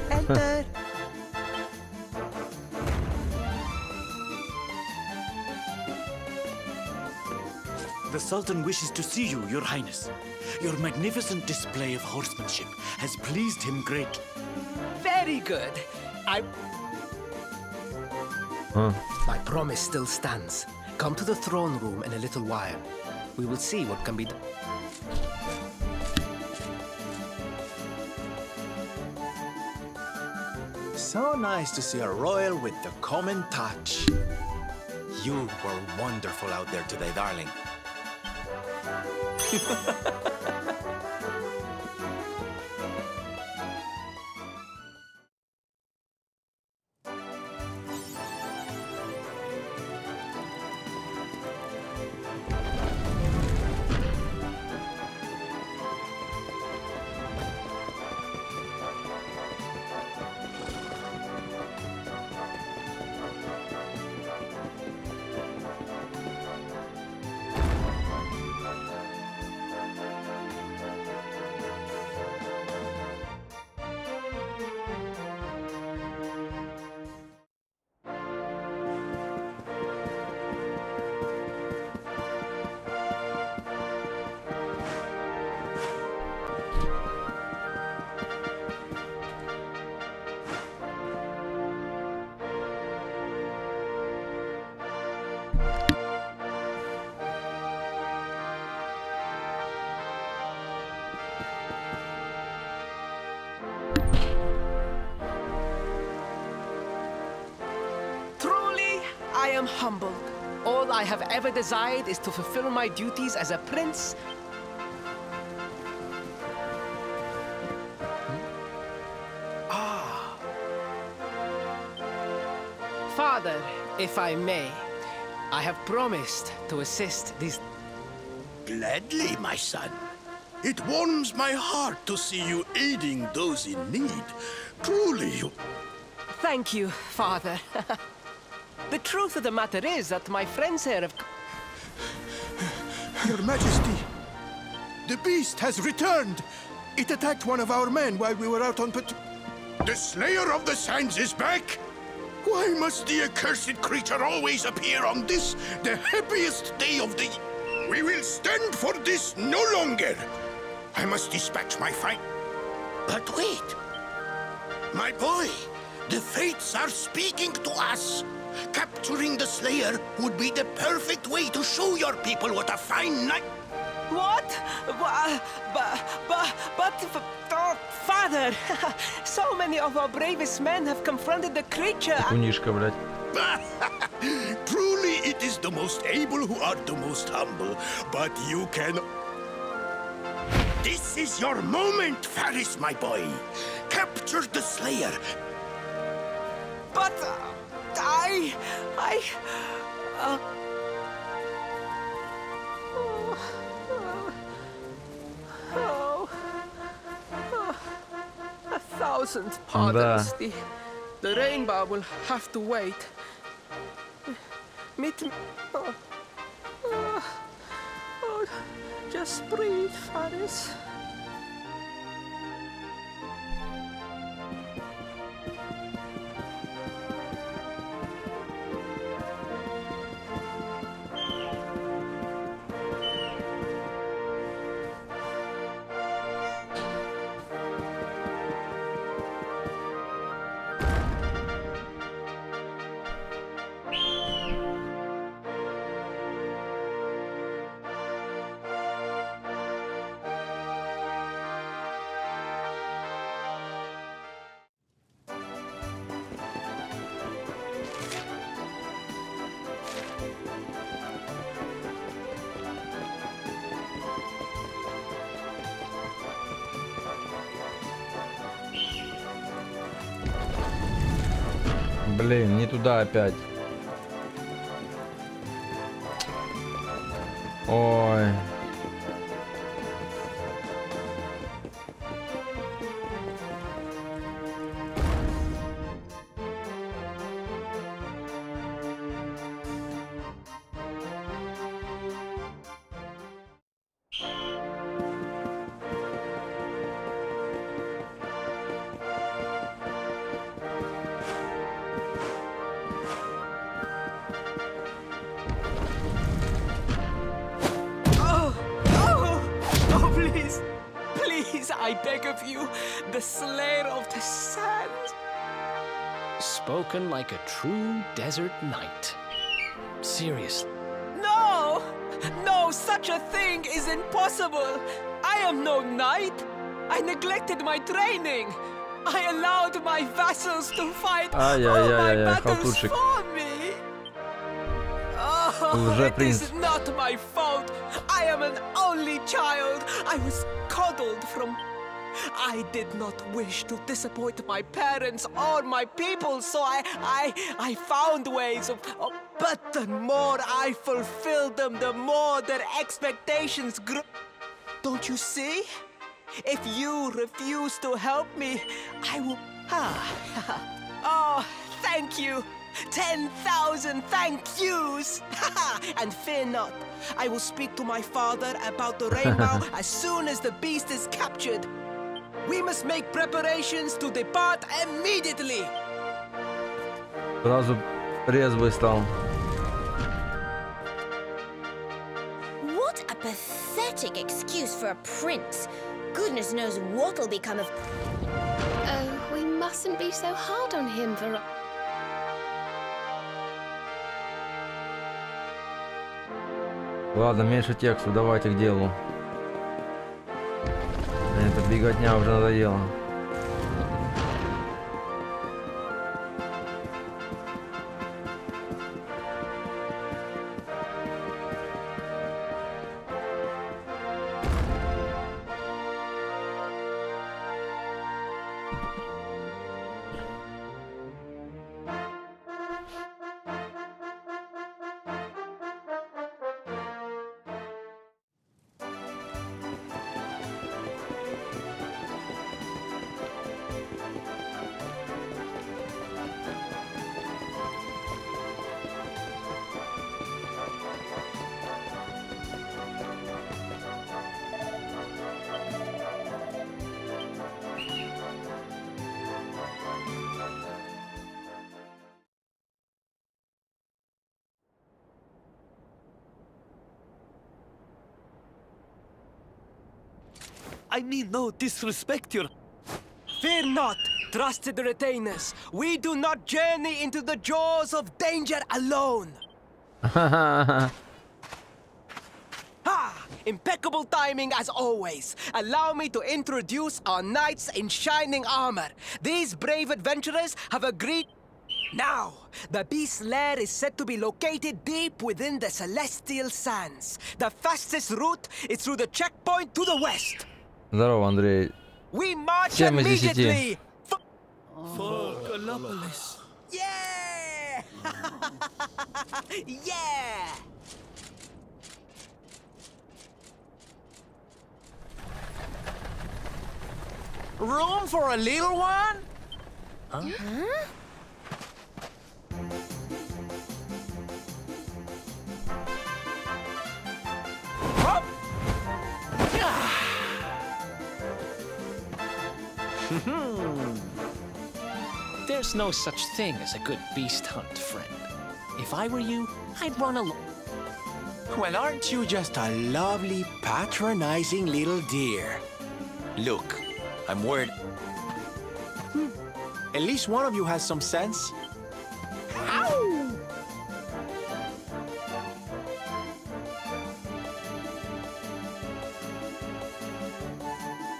Enter. The Sultan wishes to see you, Your Highness. Your magnificent display of horsemanship has pleased him greatly. Very good. My promise still stands. Come to the throne room in a little while. We will see what can be done. so nice to see a royal with the common touch. You were wonderful out there today, darling. am humbled. All I have ever desired is to fulfill my duties as a prince. Father, if I may, I have promised to assist these... Gladly, my son. It warms my heart to see you aiding those in need. Truly, you... Thank you, Father. The truth of the matter is that my friends here have... Your Majesty, the beast has returned. It attacked one of our men while we were out on The Slayer of the Sands is back? Why must the accursed creature always appear on this, the happiest day of the... We will stand for this no longer. I must dispatch my fight. But wait. My boy, the fates are speaking to us. Capturing the Slayer would be the perfect way to show your people what a fine night... What? Oh, Father, so many of our bravest men have confronted the creature. Кунишка, блядь. Truly, it is the most able who are the most humble. But you can... This is your moment, Faris, my boy. Capture the Slayer. But a thousand pardons. The rainbow will have to wait. Meet me. Just breathe, Faris. Блин, не туда опять. Ой. I beg of you, the Slayer of the Sands. Spoken like a true desert knight. Seriously. No! No, such a thing is impossible. I am no knight. I neglected my training. I allowed my vassals to fight all my battles for me. Oh, it is not my fault. I am an only child. I was coddled from... I did not wish to disappoint my parents or my people, so I found ways of... but the more I fulfilled them, the more their expectations grew. Don't you see? If you refuse to help me, I will... Oh, thank you. 10,000 thank yous! And fear not. I will speak to my father about the rainbow as soon as the beast is captured. We must make preparations to depart immediately. Сразу резвый стал. What a pathetic excuse for a prince. Goodness knows what'll become of... Oh, we mustn't be so hard on him, Veronica. Ладно, меньше текста, давайте к делу. Эта беготня уже надоела. I mean no disrespect, your... Fear not, trusted retainers. We do not journey into the jaws of danger alone. Ha! Impeccable timing as always. Allow me to introduce our knights in shining armor. These brave adventurers have agreed... Now, the beast's lair is said to be located deep within the celestial sands. The fastest route is through the checkpoint to the west. Здорово, Андрей. We march 7 из 10. immediately. Yeah! Yeah! Room for a little one? Huh? Hop! There's no such thing as a good beast hunt, friend. If I were you, I'd run alone. Well, aren't you just a lovely, patronizing little dear? Look, I'm worried. At least one of you has some sense. Ow!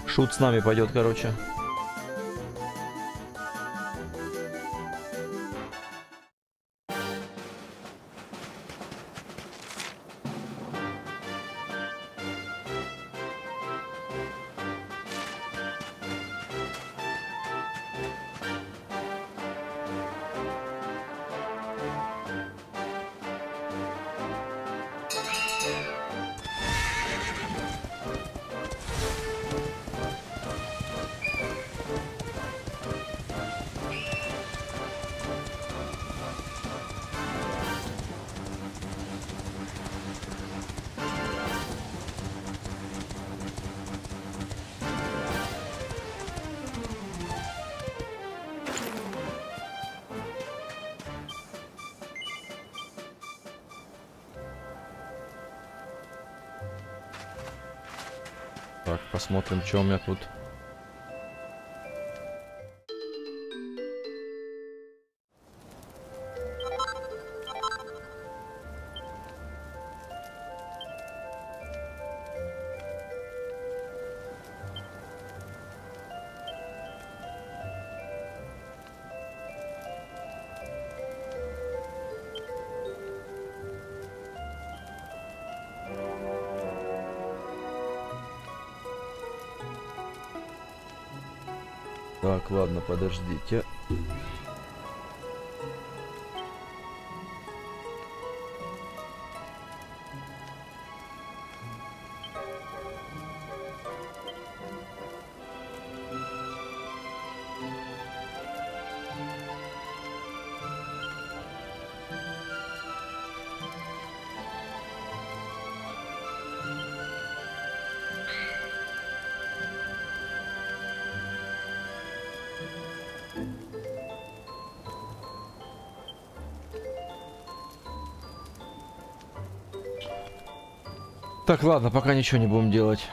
Шут с нами пойдет, короче. Так, посмотрим, что у меня тут. Так, ладно, подождите. Так, ладно, пока ничего не будем делать.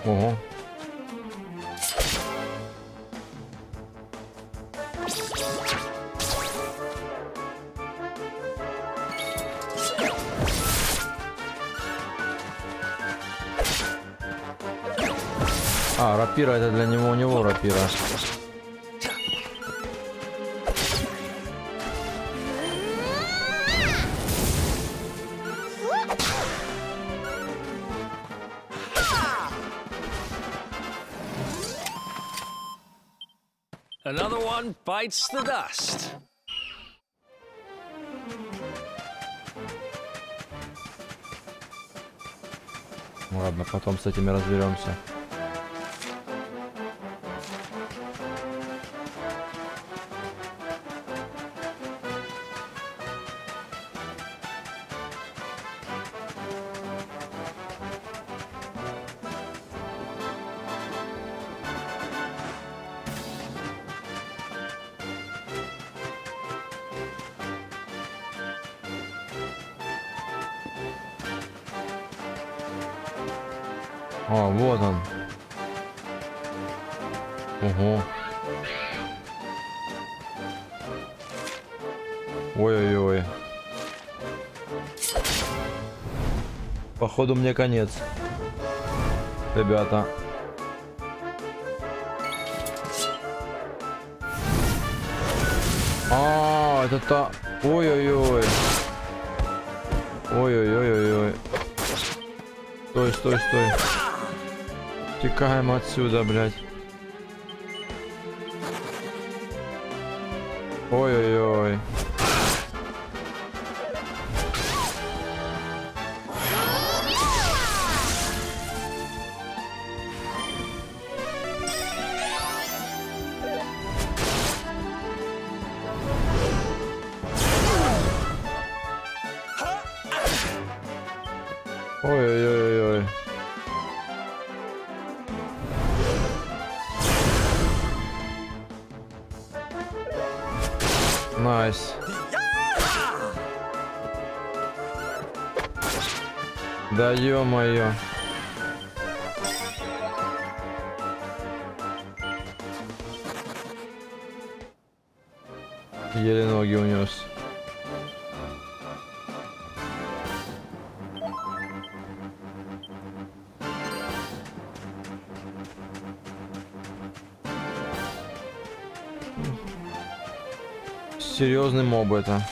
Ого. А, рапира это для него, у него рапира. Another one bites the dust. Ладно, потом с этими разберемся. А, вот он. Ого. Ой-ой-ой. Походу мне конец. Ребята. А, это та... Ой-ой-ой. Ой-ой-ой-ой-ой. Стой, стой, стой. Текаем отсюда, блядь. Ой-ой-ой. Ой-ой-ой-ой. Найс. Да ё-моё. Еле ноги унес. Серьезный моб это.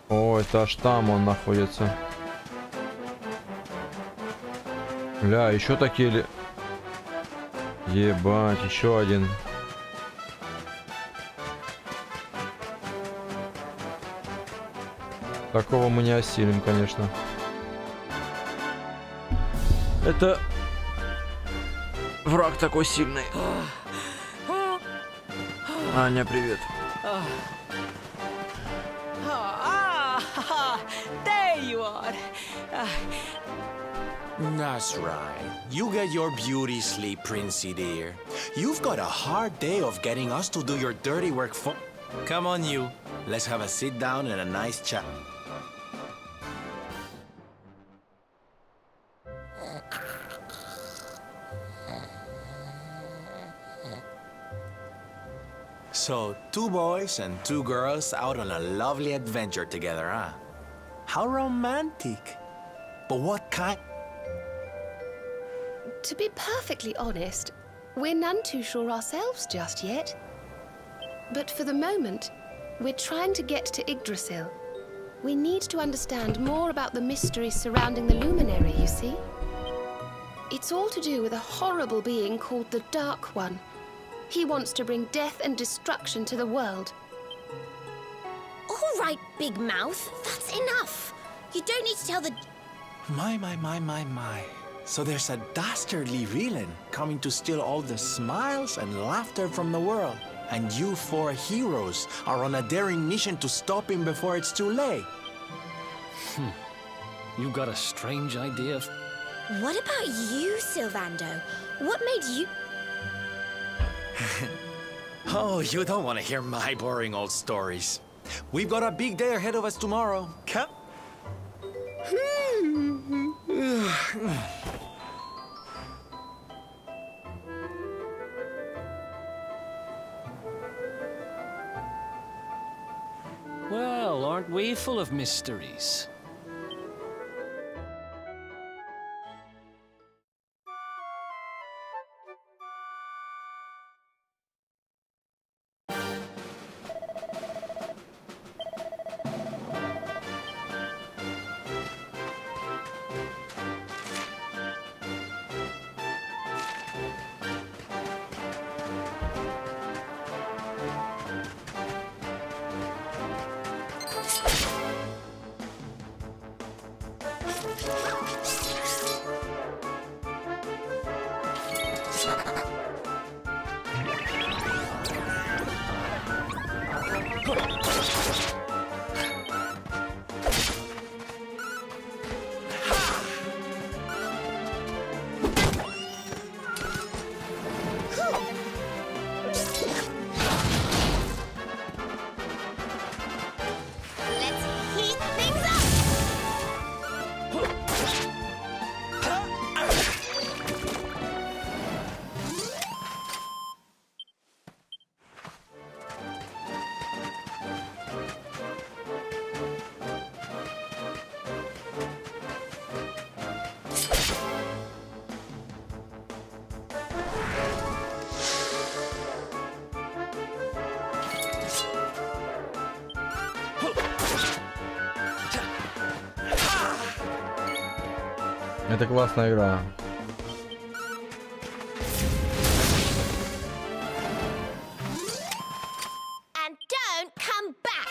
О, это аж там он находится. Бля, еще такие ли... Ебать, еще один. Такого мы не осилим, конечно. Это... Враг такой сильный. Аня, привет. There you are. That's right. You get your beauty sleep, Princey dear. You've got a hard day of getting us to do your dirty work for... Come on, you. Let's have a sit down and a nice chat. So, 2 boys and 2 girls out on a lovely adventure together, huh? How romantic. But what kind... To be perfectly honest, we're none too sure ourselves just yet. But for the moment, we're trying to get to Yggdrasil. We need to understand more about the mystery surrounding the luminary, you see? It's all to do with a horrible being called the Dark One. He wants to bring death and destruction to the world. All right, Big Mouth. That's enough. You don't need to tell the... My. So there's a dastardly villain coming to steal all the smiles and laughter from the world. And you 4 heroes are on a daring mission to stop him before it's too late. You got a strange idea of... What about you, Sylvando? What made you... Oh, you don't want to hear my boring old stories. We've got a big day ahead of us tomorrow. Come. Well, aren't we full of mysteries? Это классная игра. And don't come back.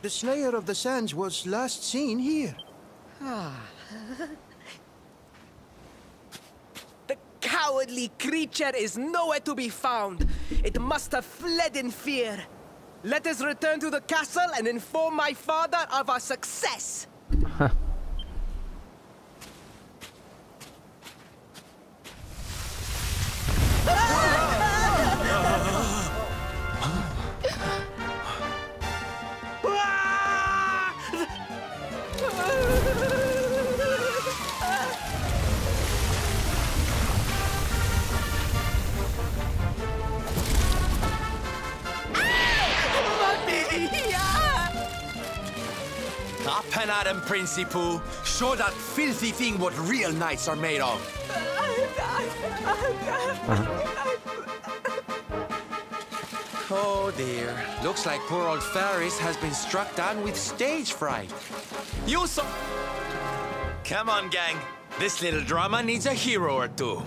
The Slayer of the Sands was last seen here. The cowardly creature is nowhere to be found. It must have fled in fear. Let us return to the castle and inform my father of our success. Up and at him, Princey Pooh. Show that filthy thing what real knights are made of. Oh dear. Looks like poor old Faris has been struck down with stage fright. You so... Come on, gang. This little drama needs a hero or two.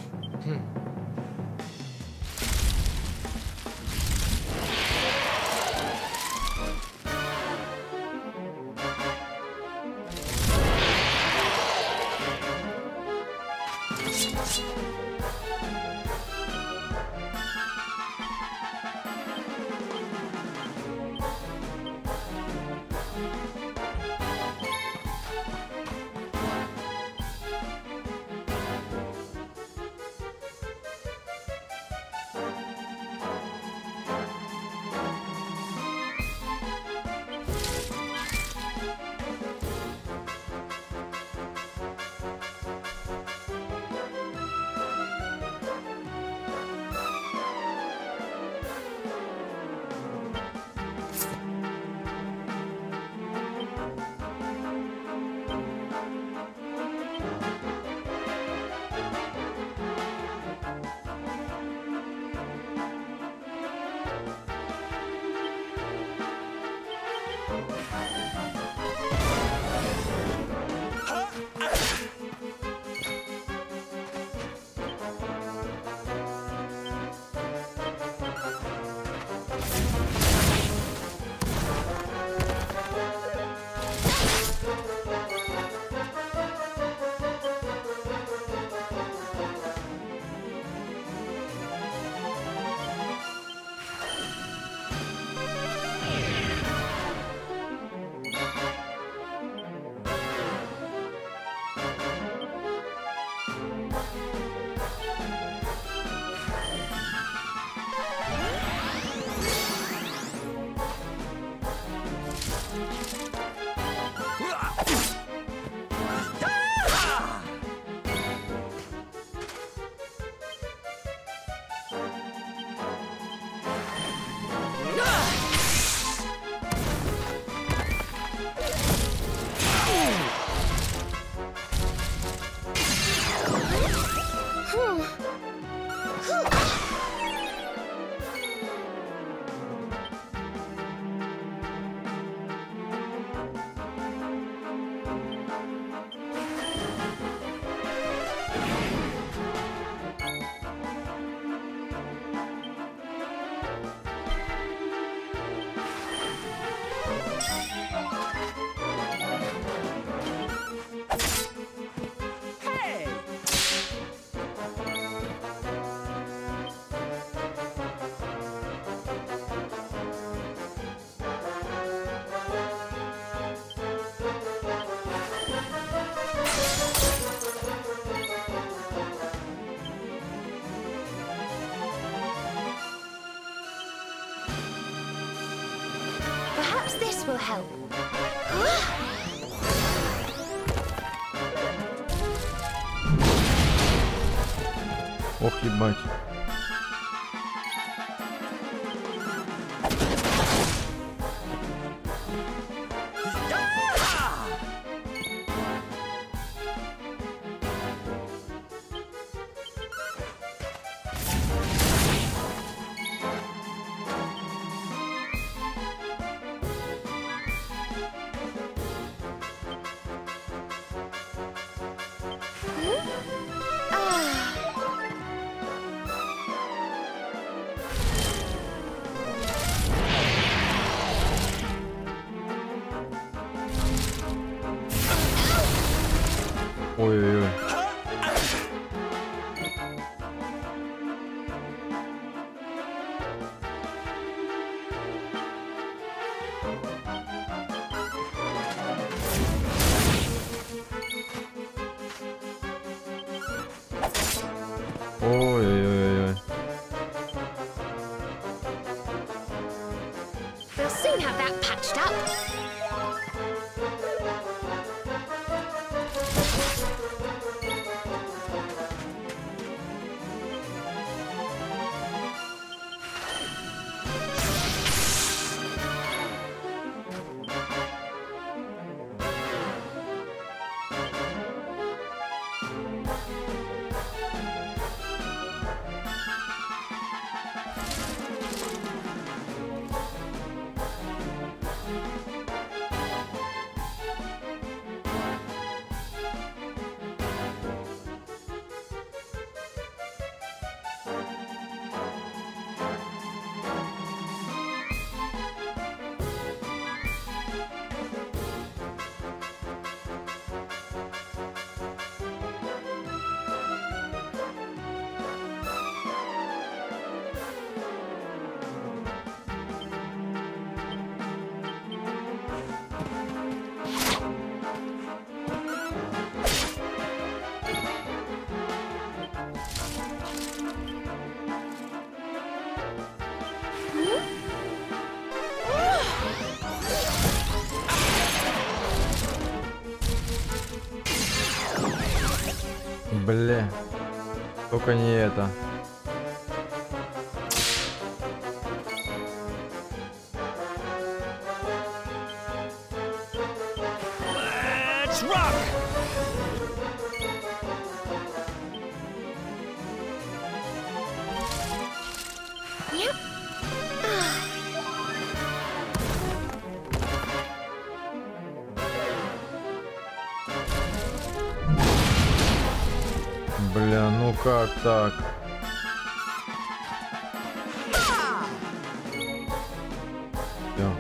this will help. Ох, ебать. Ой-ой-ой. Ой-ой-ой. We'll soon have that patched up. Бля. Только не это. Let's rock! Yep. Бля, ну как так? Всё.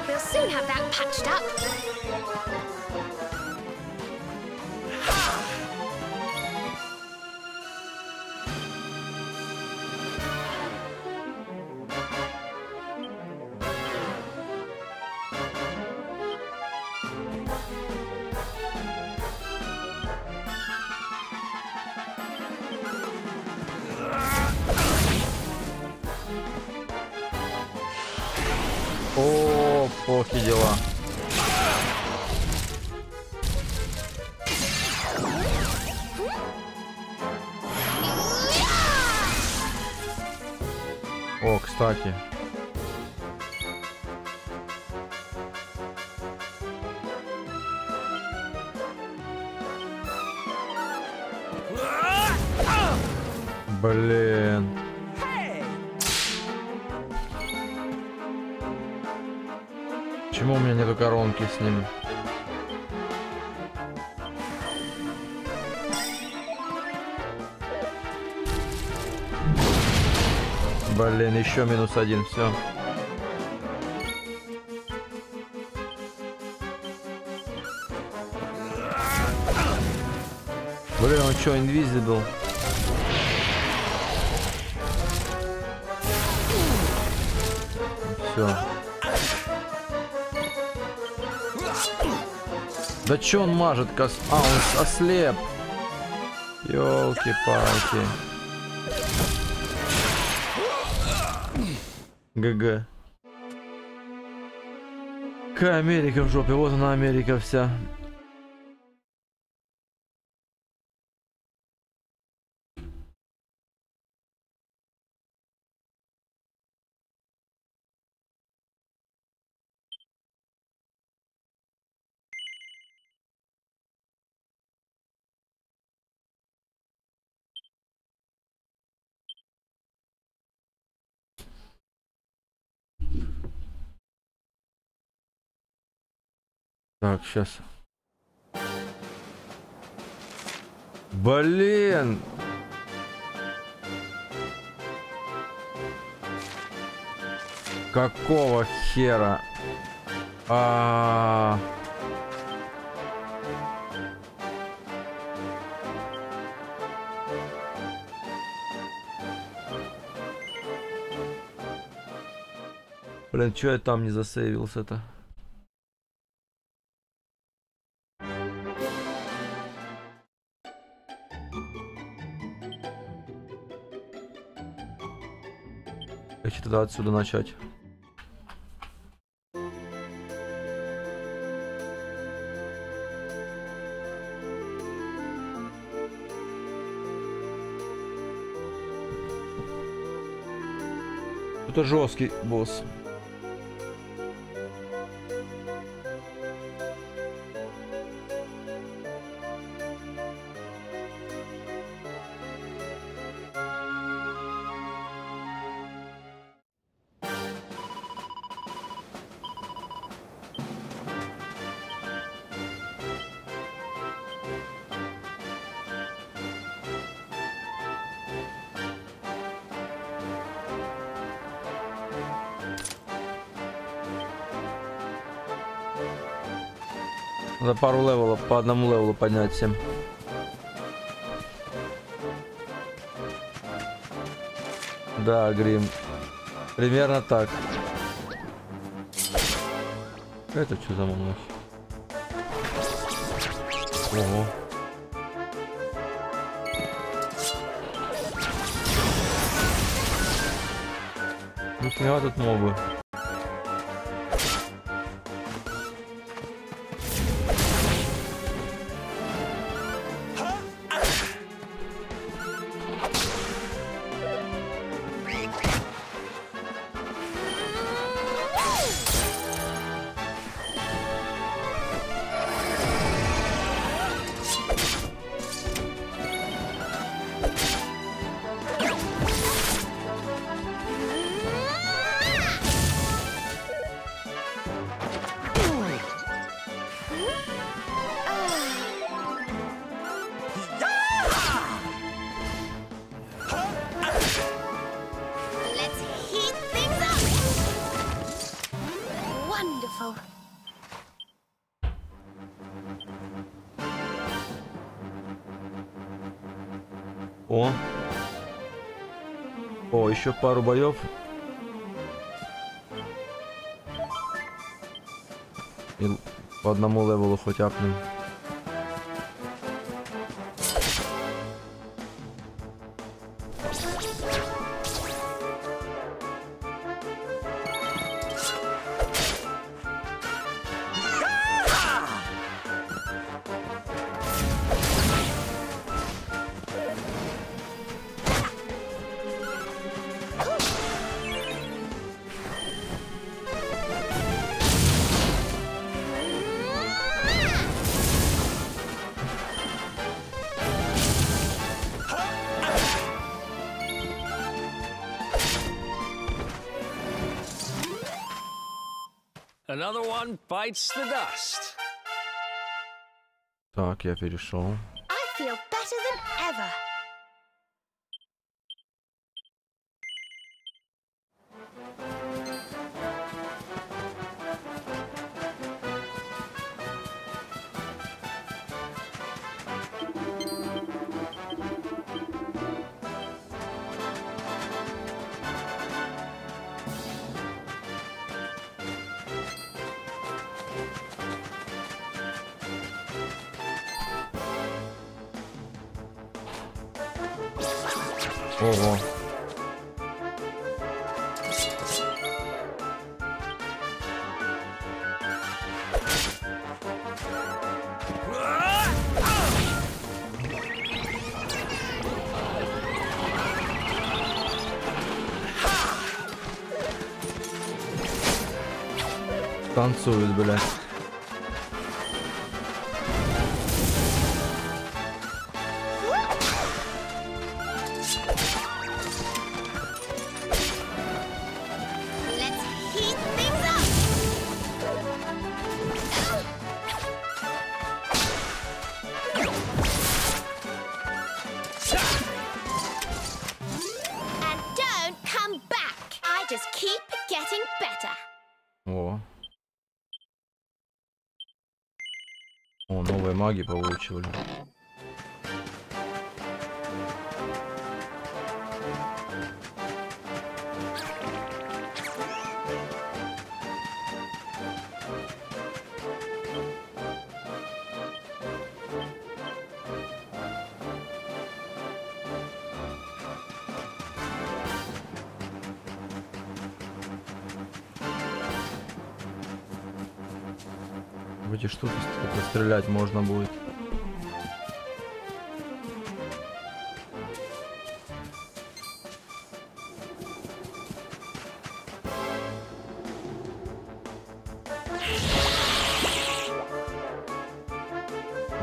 We'll soon have that patched up. О, плохие дела. О, кстати. Блин. Почему у меня нету коронки с ним? Блин, еще -1, все. Блин, он что, invisible? Все. Да чё он мажет кос... А, он ослеп. Ёлки-палки. ГГ. Какая Америка в жопе? Вот она, Америка вся. Так, сейчас. Блин! Какого хера? Блин, чё я там не засейвился-то? Хочу тогда отсюда начать. Это жесткий босс. За пару левелов, по одному левелу поднять всем. Да, Грим. Примерно так. Это что за монахи? Ого. Нифига тут мобы. О, еще пару боев. И по одному левелу хоть апнем. Another one bites the dust. Так, я перешел. I feel better than ever. Ого. Танцуют, бля. О, новые маги получили. В эти штуки стрелять можно будет.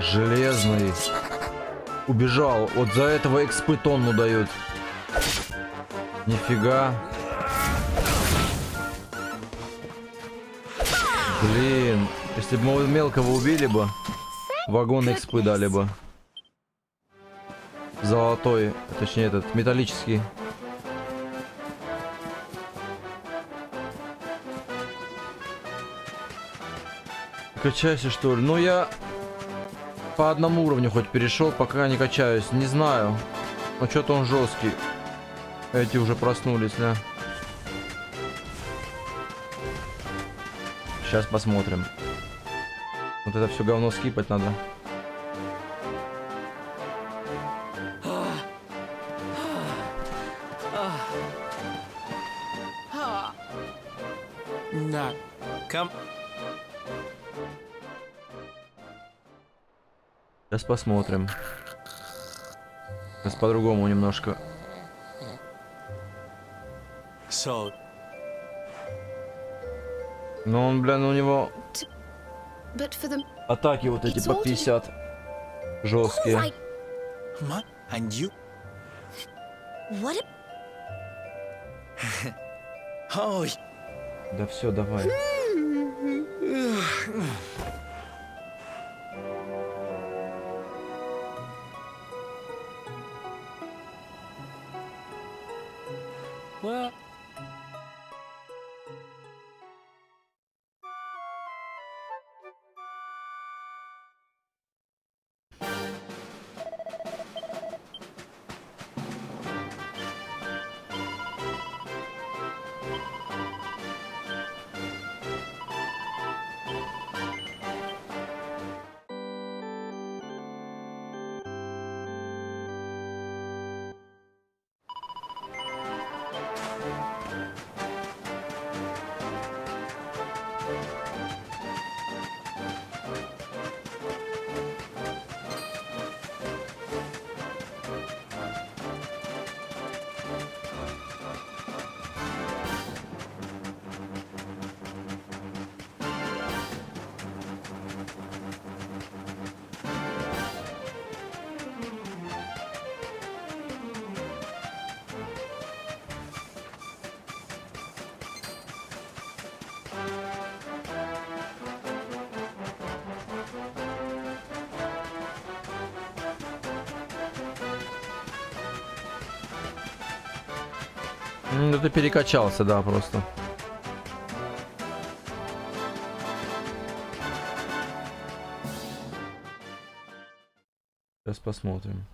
Железный. Убежал. Вот за этого экспы тонну дают. Нифига. Блин. Если бы мы мелкого убили бы, вагон экспы дали бы. Золотой, точнее этот, металлический. Качайся, что ли? Ну я по одному уровню хоть перешел, пока не качаюсь. Не знаю. Но что-то он жесткий. Эти уже проснулись, да? Сейчас посмотрим. Вот это все говно скипать надо. На, ком. Сейчас посмотрим. Сейчас по-другому немножко. So. Но он, блин, у него атаки вот эти по 50 жесткие. And you? What? Ой. Да все, давай. Well. Ну ты перекачался, да, просто. Сейчас посмотрим.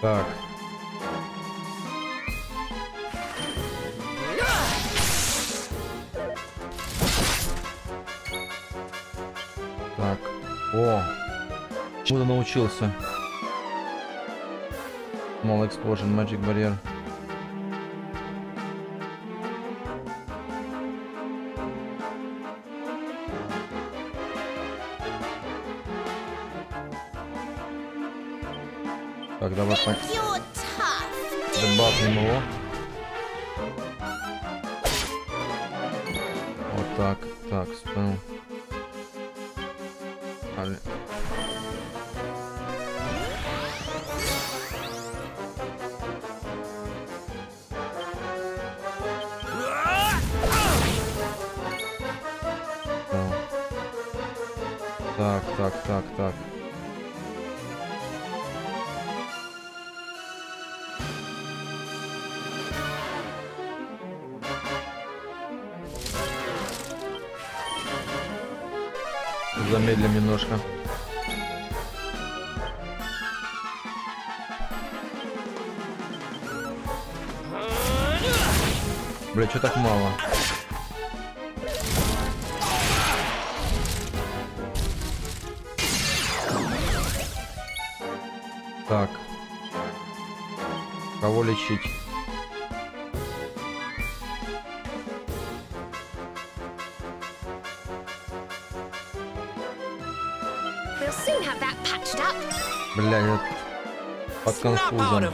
Так. Так. О! Чему-то научился. Small explosion, magic barrier. Так, давай добавим его. Вот так, так, спал. Так, так, так, так. Замедлим немножко. Бля, что так мало? Так. Кого лечить? Бля, нет. Под конфузом.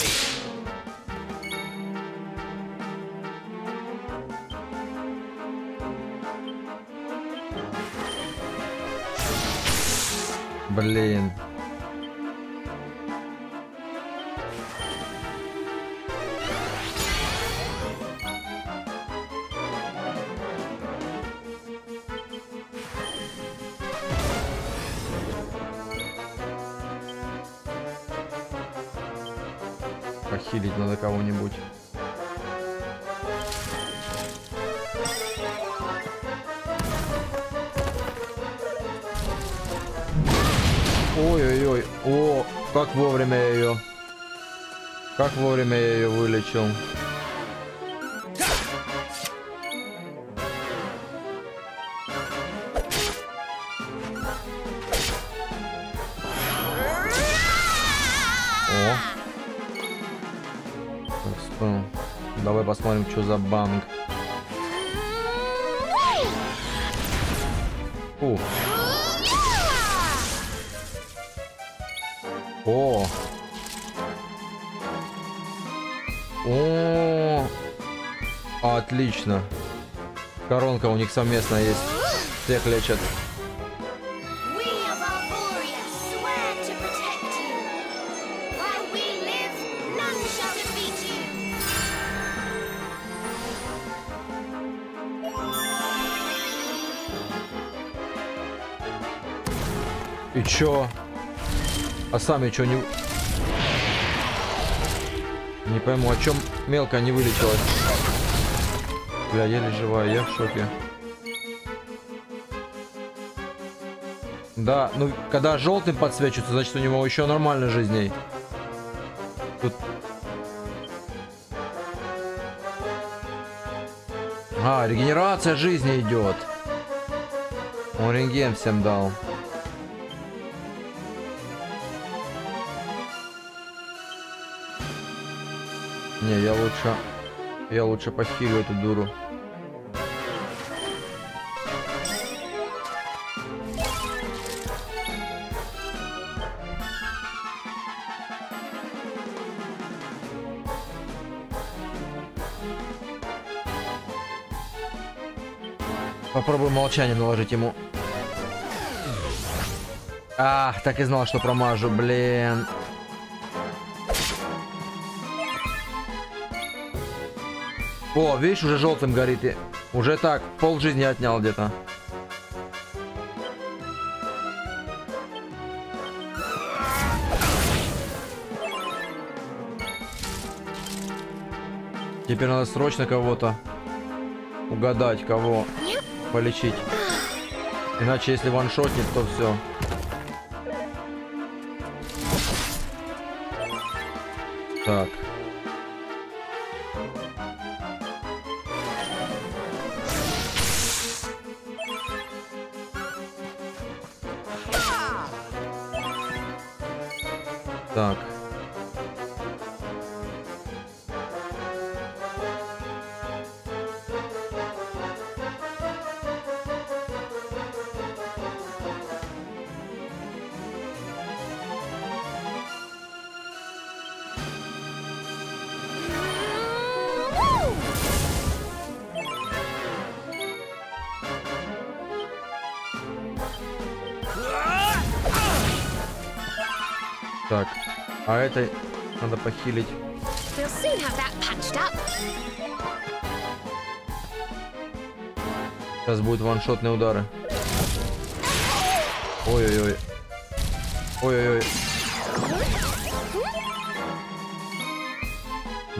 Блин. Похилить надо кого-нибудь. Ой-ой-ой. О, как вовремя я ее. Как вовремя я ее вылечил. Давай посмотрим, что за банк. О! О! Отлично. Коронка у них совместно есть. Всех лечат. И чё? А сами чё не... Не пойму, о чем мелко не вылечилась. Бля, еле живая, я в шоке. Да, ну когда желтым подсвечивается, значит у него еще нормально жизней. Тут... А, регенерация жизни идет. Он рентген всем дал. Не, я лучше похилю эту дуру. Попробую молчание наложить ему. Ах, так и знал, что промажу, блин. О, видишь, уже желтым горит. И уже так, пол жизни отнял где-то. Теперь надо срочно кого-то угадать, кого полечить. Иначе, если ваншотнет, то все. Так. Так. Так, а это надо похилить. Сейчас будут ваншотные удары. Ой-ой-ой. Ой-ой-ой.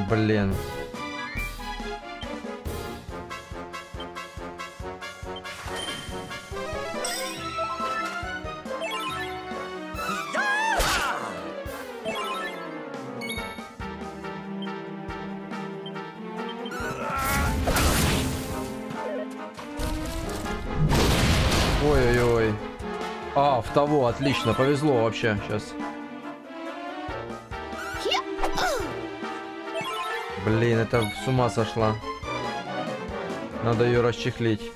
Блин. Ой-ой-ой. А, в того, отлично, повезло вообще сейчас. Блин, это с ума сошла. Надо ее расчехлить.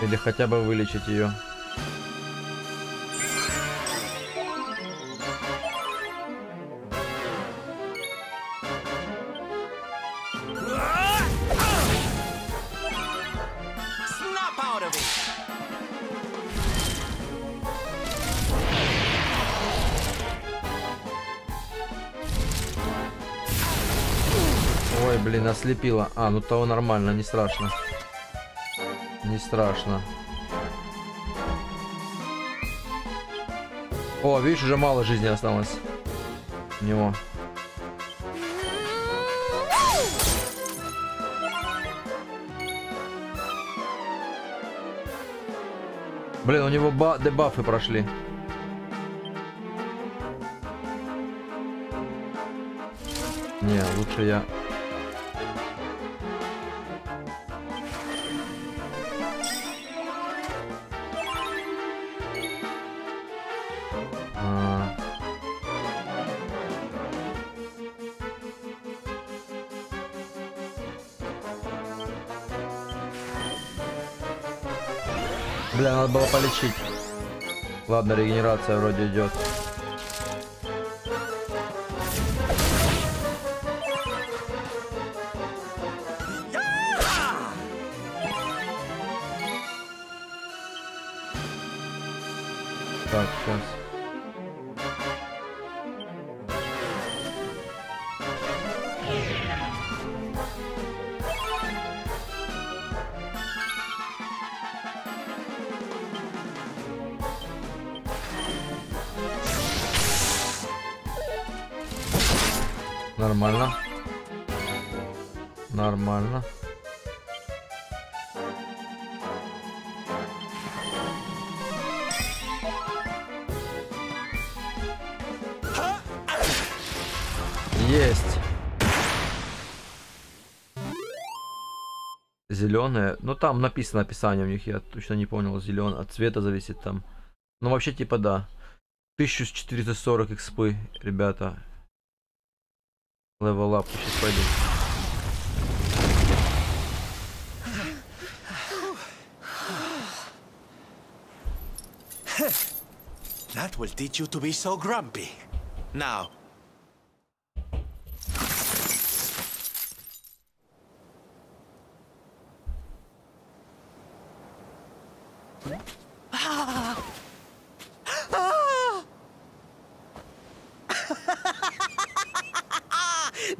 Или хотя бы вылечить ее. Ой, блин, ослепила. А, ну того нормально, не страшно. Не страшно. О, видишь, уже мало жизни осталось у него. Блин, у него дебафы прошли. Не, лучше я... Бля, надо было полечить. Ладно, регенерация вроде идет. Так, сейчас. Нормально. Нормально. Есть. Зеленые. Ну там написано описание у них, я точно не понял. Зеленый. От цвета зависит там. Ну вообще типа да. 1440 экспы, ребята. Левел ап, сейчас пойду. That will teach you to be so grumpy. Now.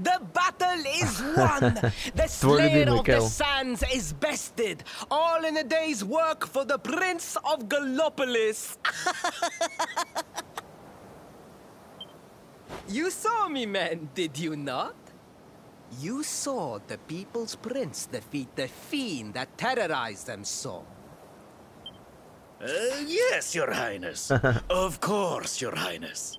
The battle is won! The Slayer of the Sands is bested! All in a day's work for the Prince of Gallopolis! You saw me, man, did you not? You saw the People's Prince defeat the fiend that terrorized them so. Yes, Your Highness. Of course, Your Highness.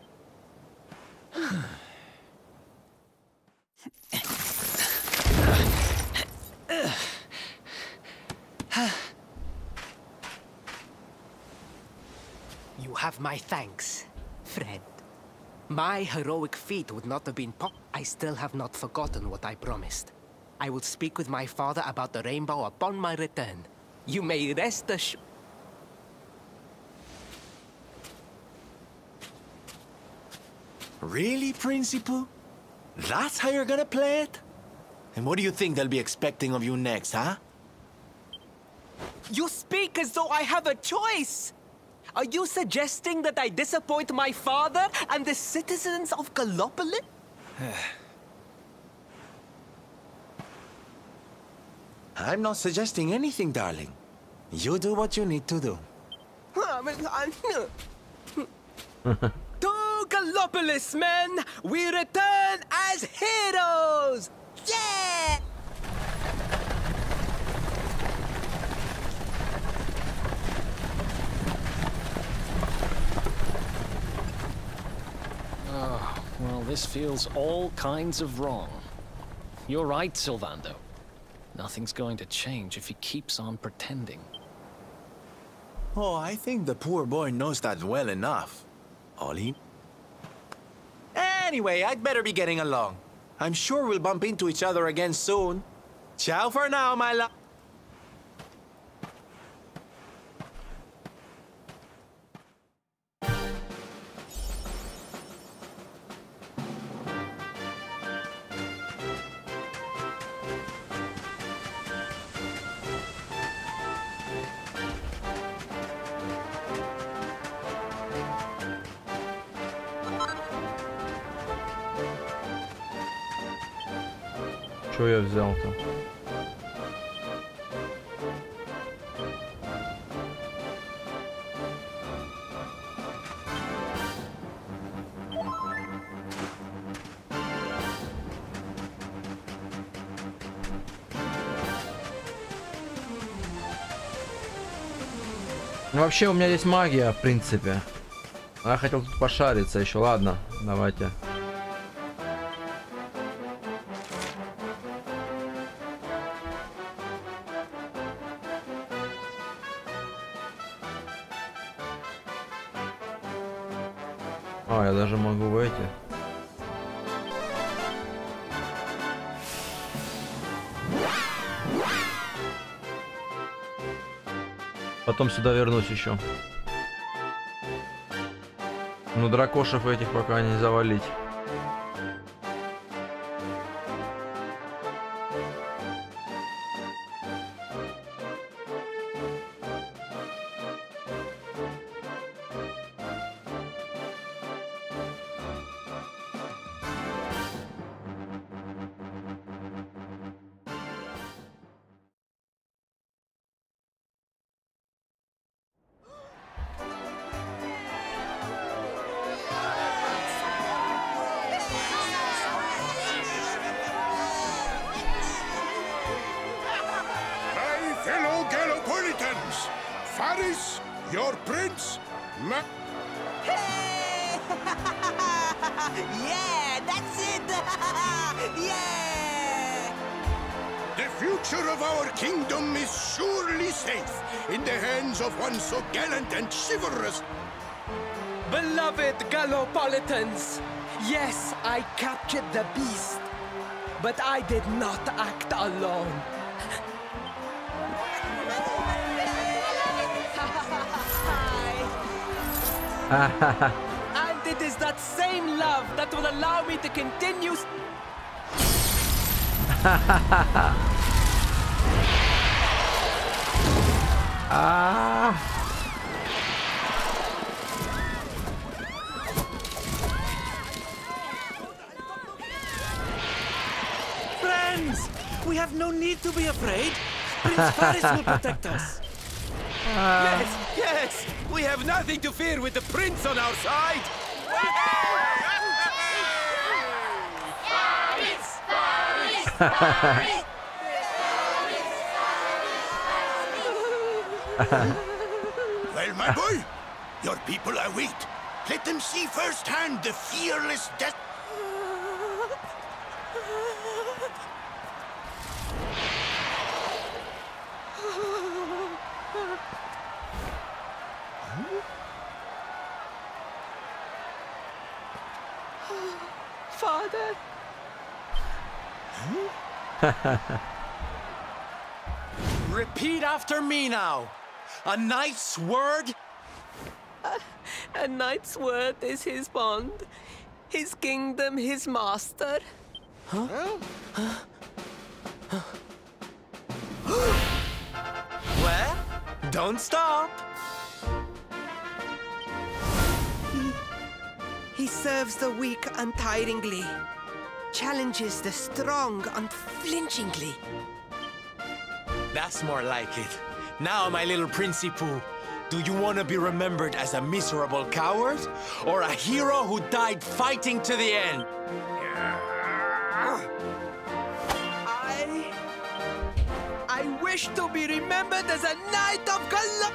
You have my thanks, friend. My heroic feat would not have been I still have not forgotten what I promised. I will speak with my father about the rainbow upon my return. You may rest assured. Really, Principal? That's how you're gonna play it? And what do you think they'll be expecting of you next, huh? You speak as though I have a choice! Are you suggesting that I disappoint my father and the citizens of Gallopolis? I'm not suggesting anything, darling. You do what you need to do. To Gallopolis, men! We return as heroes! Yeah! Oh, well, this feels all kinds of wrong. You're right, Sylvando. Nothing's going to change if he keeps on pretending. Oh, I think the poor boy knows that well enough. Ollie? Anyway, I'd better be getting along. I'm sure we'll bump into each other again soon. Ciao for now, my love. Что я взял-то? Ну, вообще у меня есть магия, в принципе. Я хотел тут пошариться еще. Ладно, давайте. А, я даже могу выйти. Потом сюда вернусь еще. Ну, дракошев этих пока не завалить. names. Faris, your prince. Hey! Yeah, that's it! Yeah! The future of our kingdom is surely safe in the hands of one so gallant and chivalrous. Beloved Gallopolitans, yes, I captured the beast, but I did not act alone. And it is that same love that will allow me to continue. Friends, we have no need to be afraid. Prince Faris will protect us. Yes, yes, we have nothing to fear with the prince on our side. Well, my boy, your people await. Let them see firsthand the fearless death. Father. Repeat after me now. A knight's word? A knight's word is his bond. His kingdom, his master. Well, don't stop. He serves the weak untiringly, challenges the strong unflinchingly. That's more like it. Now, my little Princey Pooh, do you want to be remembered as a miserable coward or a hero who died fighting to the end? I wish to be remembered as a knight of Gallop.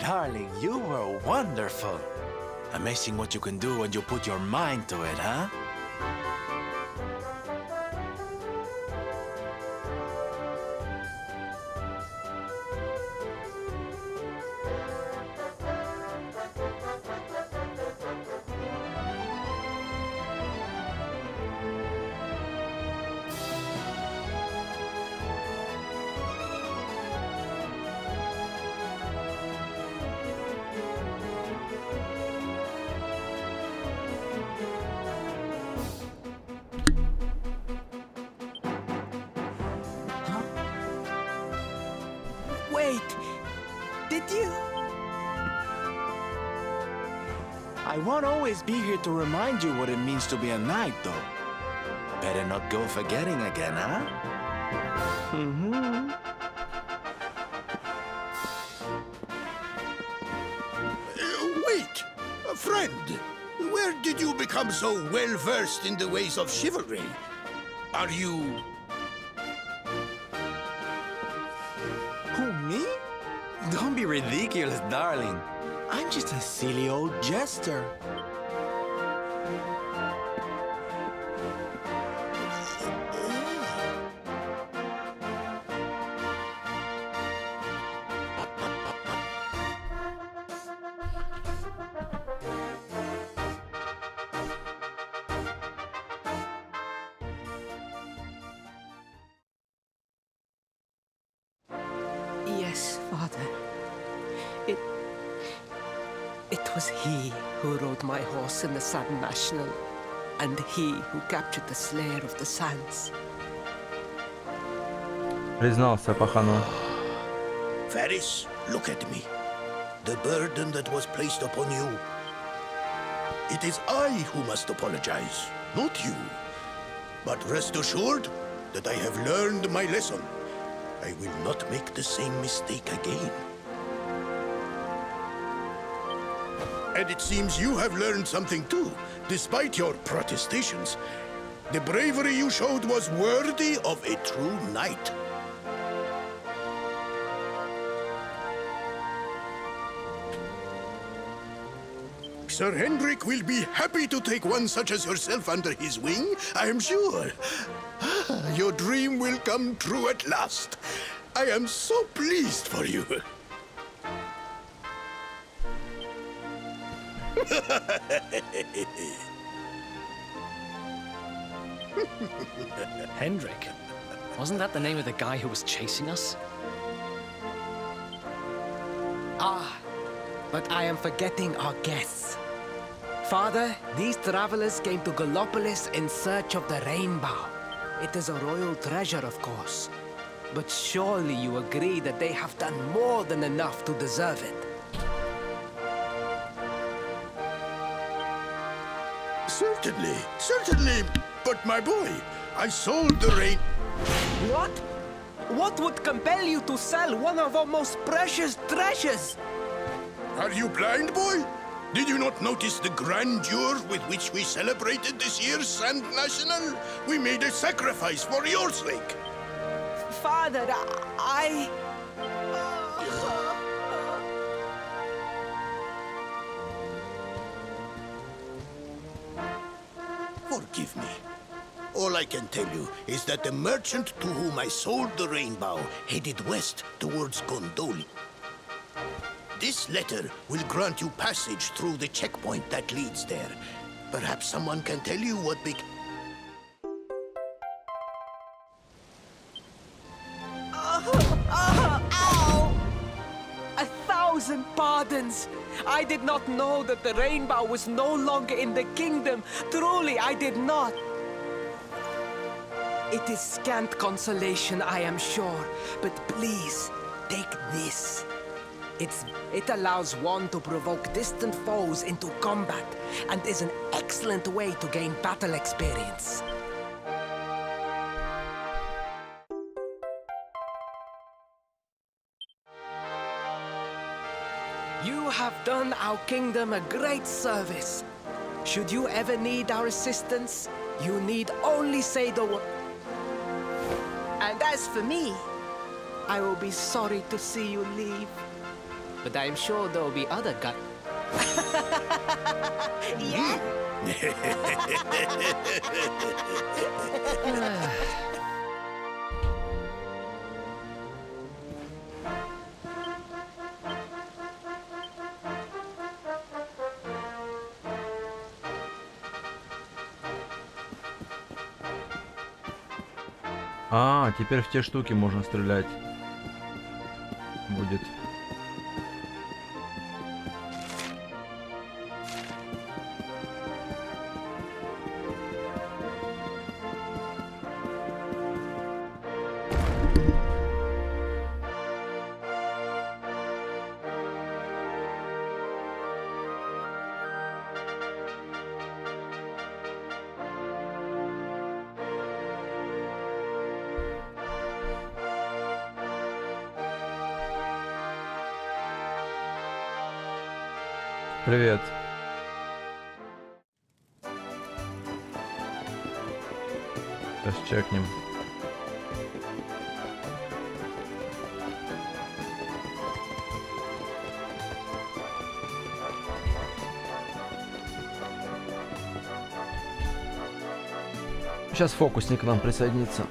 Darling, you were wonderful. Amazing what you can do when you put your mind to it, huh? Wait, did you? I won't always be here to remind you what it means to be a knight, though. Better not go forgetting again, huh? Wait, friend. Where did you become so well-versed in the ways of chivalry? Are you... Who, me? Don't be ridiculous, darling. I'm just a silly old jester. Yes, Father. It was he who rode my horse in the Sand National, and he who captured the Slayer of the Sands. Признался пахану. Faris, look at me. The burden that was placed upon you. It is I who must apologize, not you. But rest assured that I have learned my lesson. I will not make the same mistake again. And it seems you have learned something too, despite your protestations. The bravery you showed was worthy of a true knight. Sir Hendrik will be happy to take one such as yourself under his wing, I am sure. Your dream will come true at last. I am so pleased for you. Hendrik? Wasn't that the name of the guy who was chasing us? Ah, but I am forgetting our guests. Father, these travelers came to Gallopolis in search of the rainbow. It is a royal treasure, of course. But surely you agree that they have done more than enough to deserve it. Certainly, certainly. But my boy, I sold the rain... What? What would compel you to sell one of our most precious treasures? Are you blind, boy? Did you not notice the grandeur with which we celebrated this year's Sand National? We made a sacrifice for your sake. Father, I... Forgive me. All I can tell you is that the merchant to whom I sold the rainbow headed west towards Gondoli. This letter will grant you passage through the checkpoint that leads there. Perhaps someone can tell you what big... Ow! 1,000 pardons! I did not know that the rainbow was no longer in the kingdom. Truly, I did not. It is scant consolation, I am sure. But please, take this. It allows one to provoke distant foes into combat, and is an excellent way to gain battle experience. You have done our kingdom a great service. Should you ever need our assistance, you need only say the word. And as for me, I will be sorry to see you leave. But I'm sure there will be other guys. Yeah? А, теперь в те штуки можно стрелять. Будет. Привет. Сейчас чекнем. Сейчас фокусник к нам присоединится.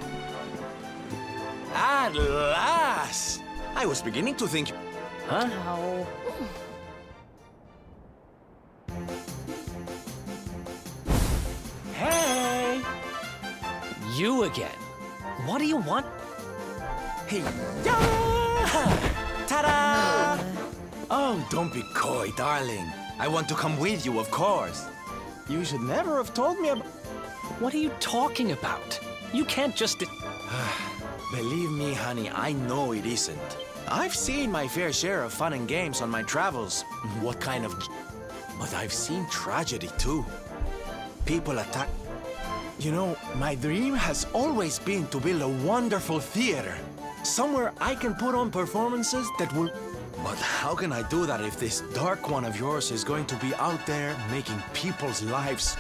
At last! I was beginning to think... Huh? Hey! You again. What do you want? Hey, yeah! Ta-da! Oh, Oh, don't be coy, darling. I want to come with you, of course. You should never have told me about... What are you talking about? You can't just... Believe me, honey, I know it isn't. I've seen my fair share of fun and games on my travels. What kind of... But I've seen tragedy, too. People attack... You know, my dream has always been to build a wonderful theater. Somewhere I can put on performances that will... But how can I do that if this dark one of yours is going to be out there making people's lives...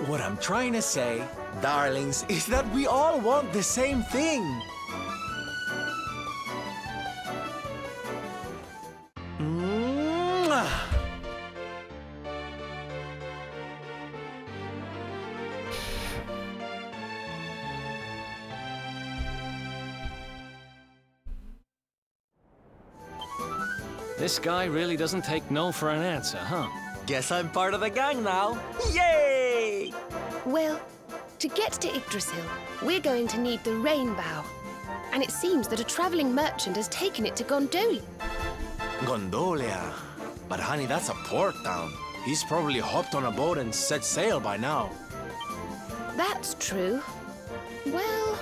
What I'm trying to say, darlings, is that we all want the same thing. Mwah. This guy really doesn't take no for an answer, huh? Guess I'm part of the gang now. Yay! Well, to get to Yggdrasil, we're going to need the Rainbow. And it seems that a traveling merchant has taken it to Gondolia. Gondolia. But honey, that's a port town. He's probably hopped on a boat and set sail by now. That's true. Well...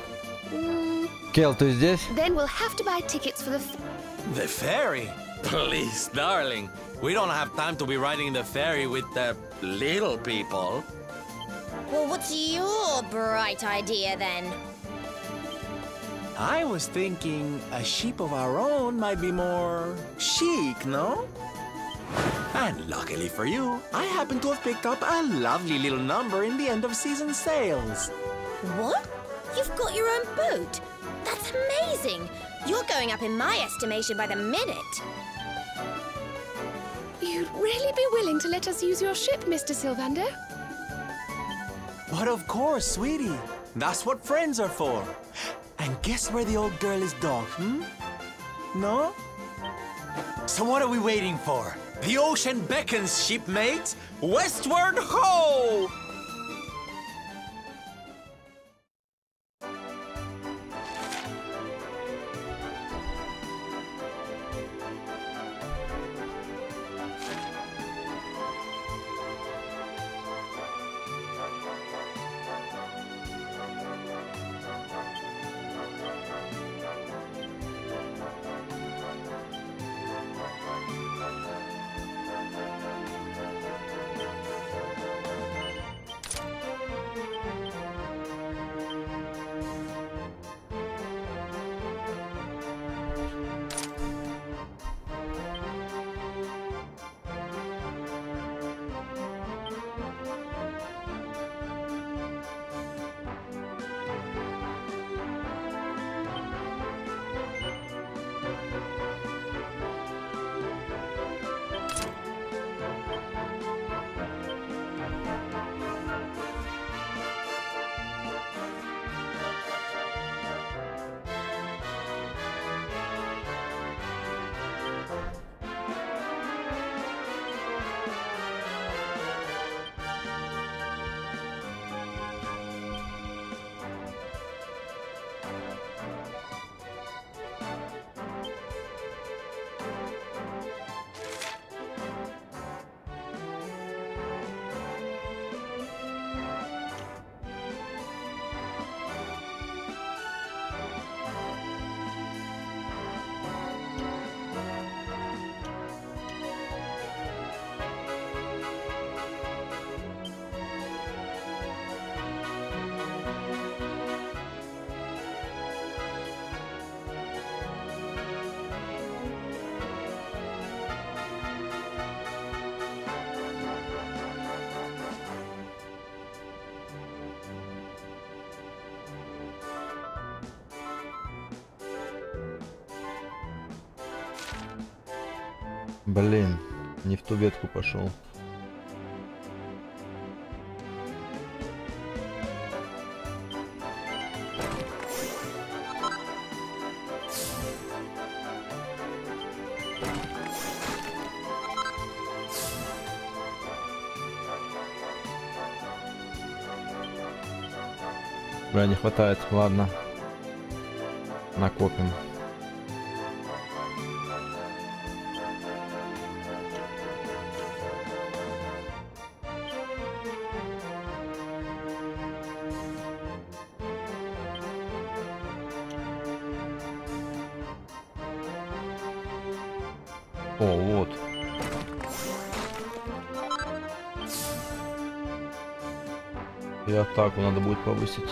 Кел, ты здесь? Then we'll have to buy tickets for the... The ferry? Please, darling. We don't have time to be riding the ferry with the little people. Well, what's your bright idea then? I was thinking a ship of our own might be more chic, no? And luckily for you, I happen to have picked up a lovely little number in the end of season sales. What? You've got your own boat? That's amazing! You're going up in my estimation by the minute. You'd really be willing to let us use your ship, Mr. Sylvander? But of course, sweetie. That's what friends are for. And guess where the old girl is docked, hmm? No? So what are we waiting for? The ocean beckons, shipmates! Westward ho! Блин, не в ту ветку пошел. Бля, не хватает, ладно. О, вот. И атаку надо будет повысить.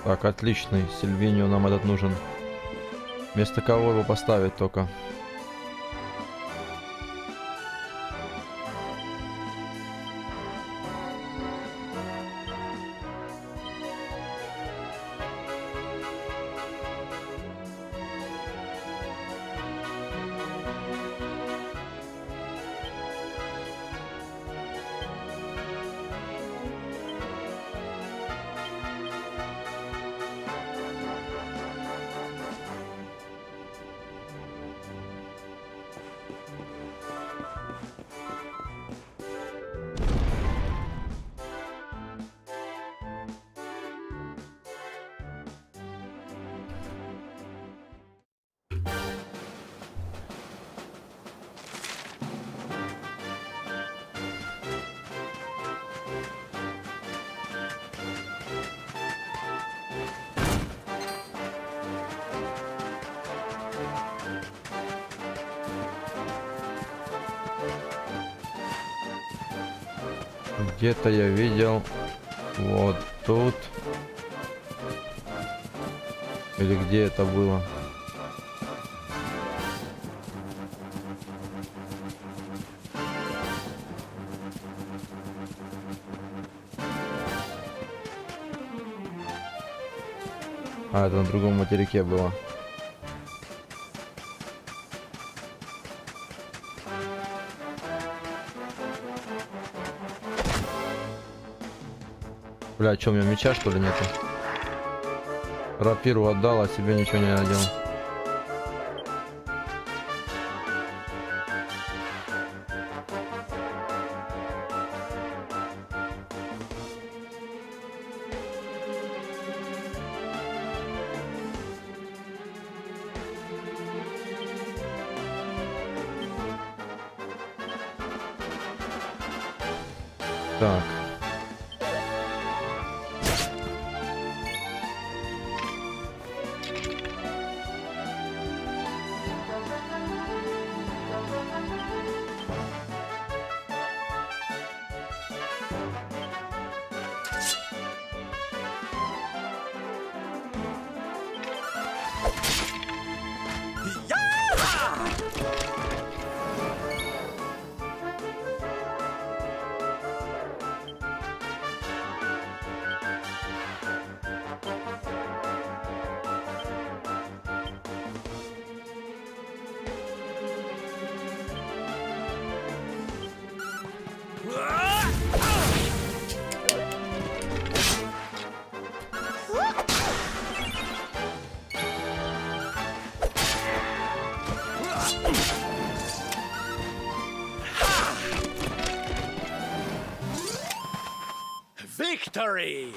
Так, отличный. Сильвинию нам этот нужен. Вместо кого его поставить только? Где-то я видел вот тут. Или где это было? А, это на другом материке было. Бля, что, у меня меча, что ли, нету? Рапиру отдал, а себе ничего не надел. Так. Victory!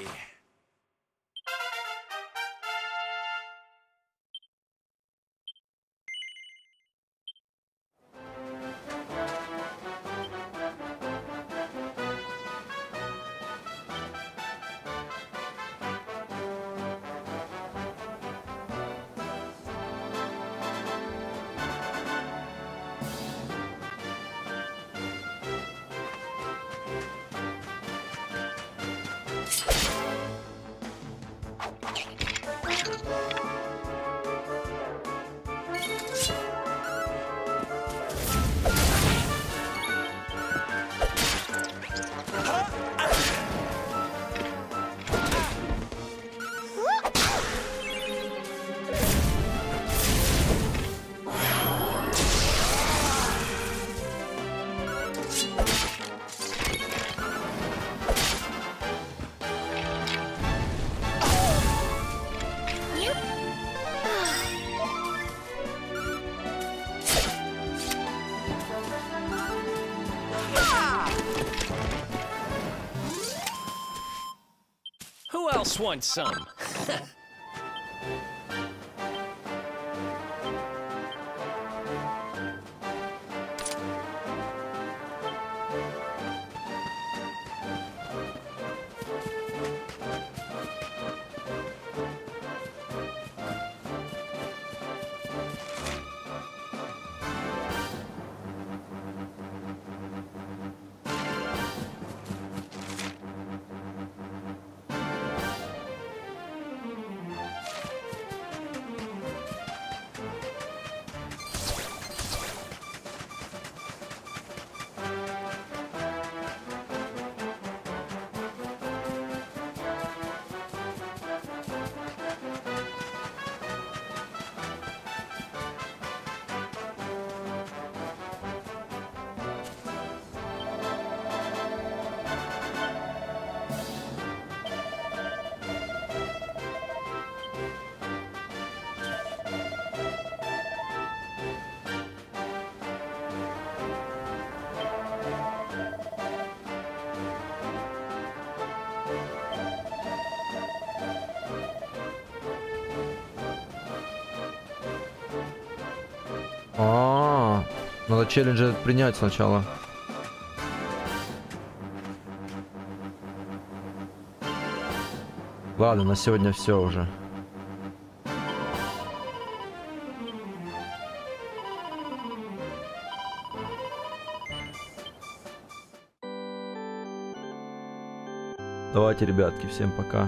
Who else wants some? Надо челлендж этот принять сначала. Ладно, на сегодня все уже. Давайте, ребятки, всем пока.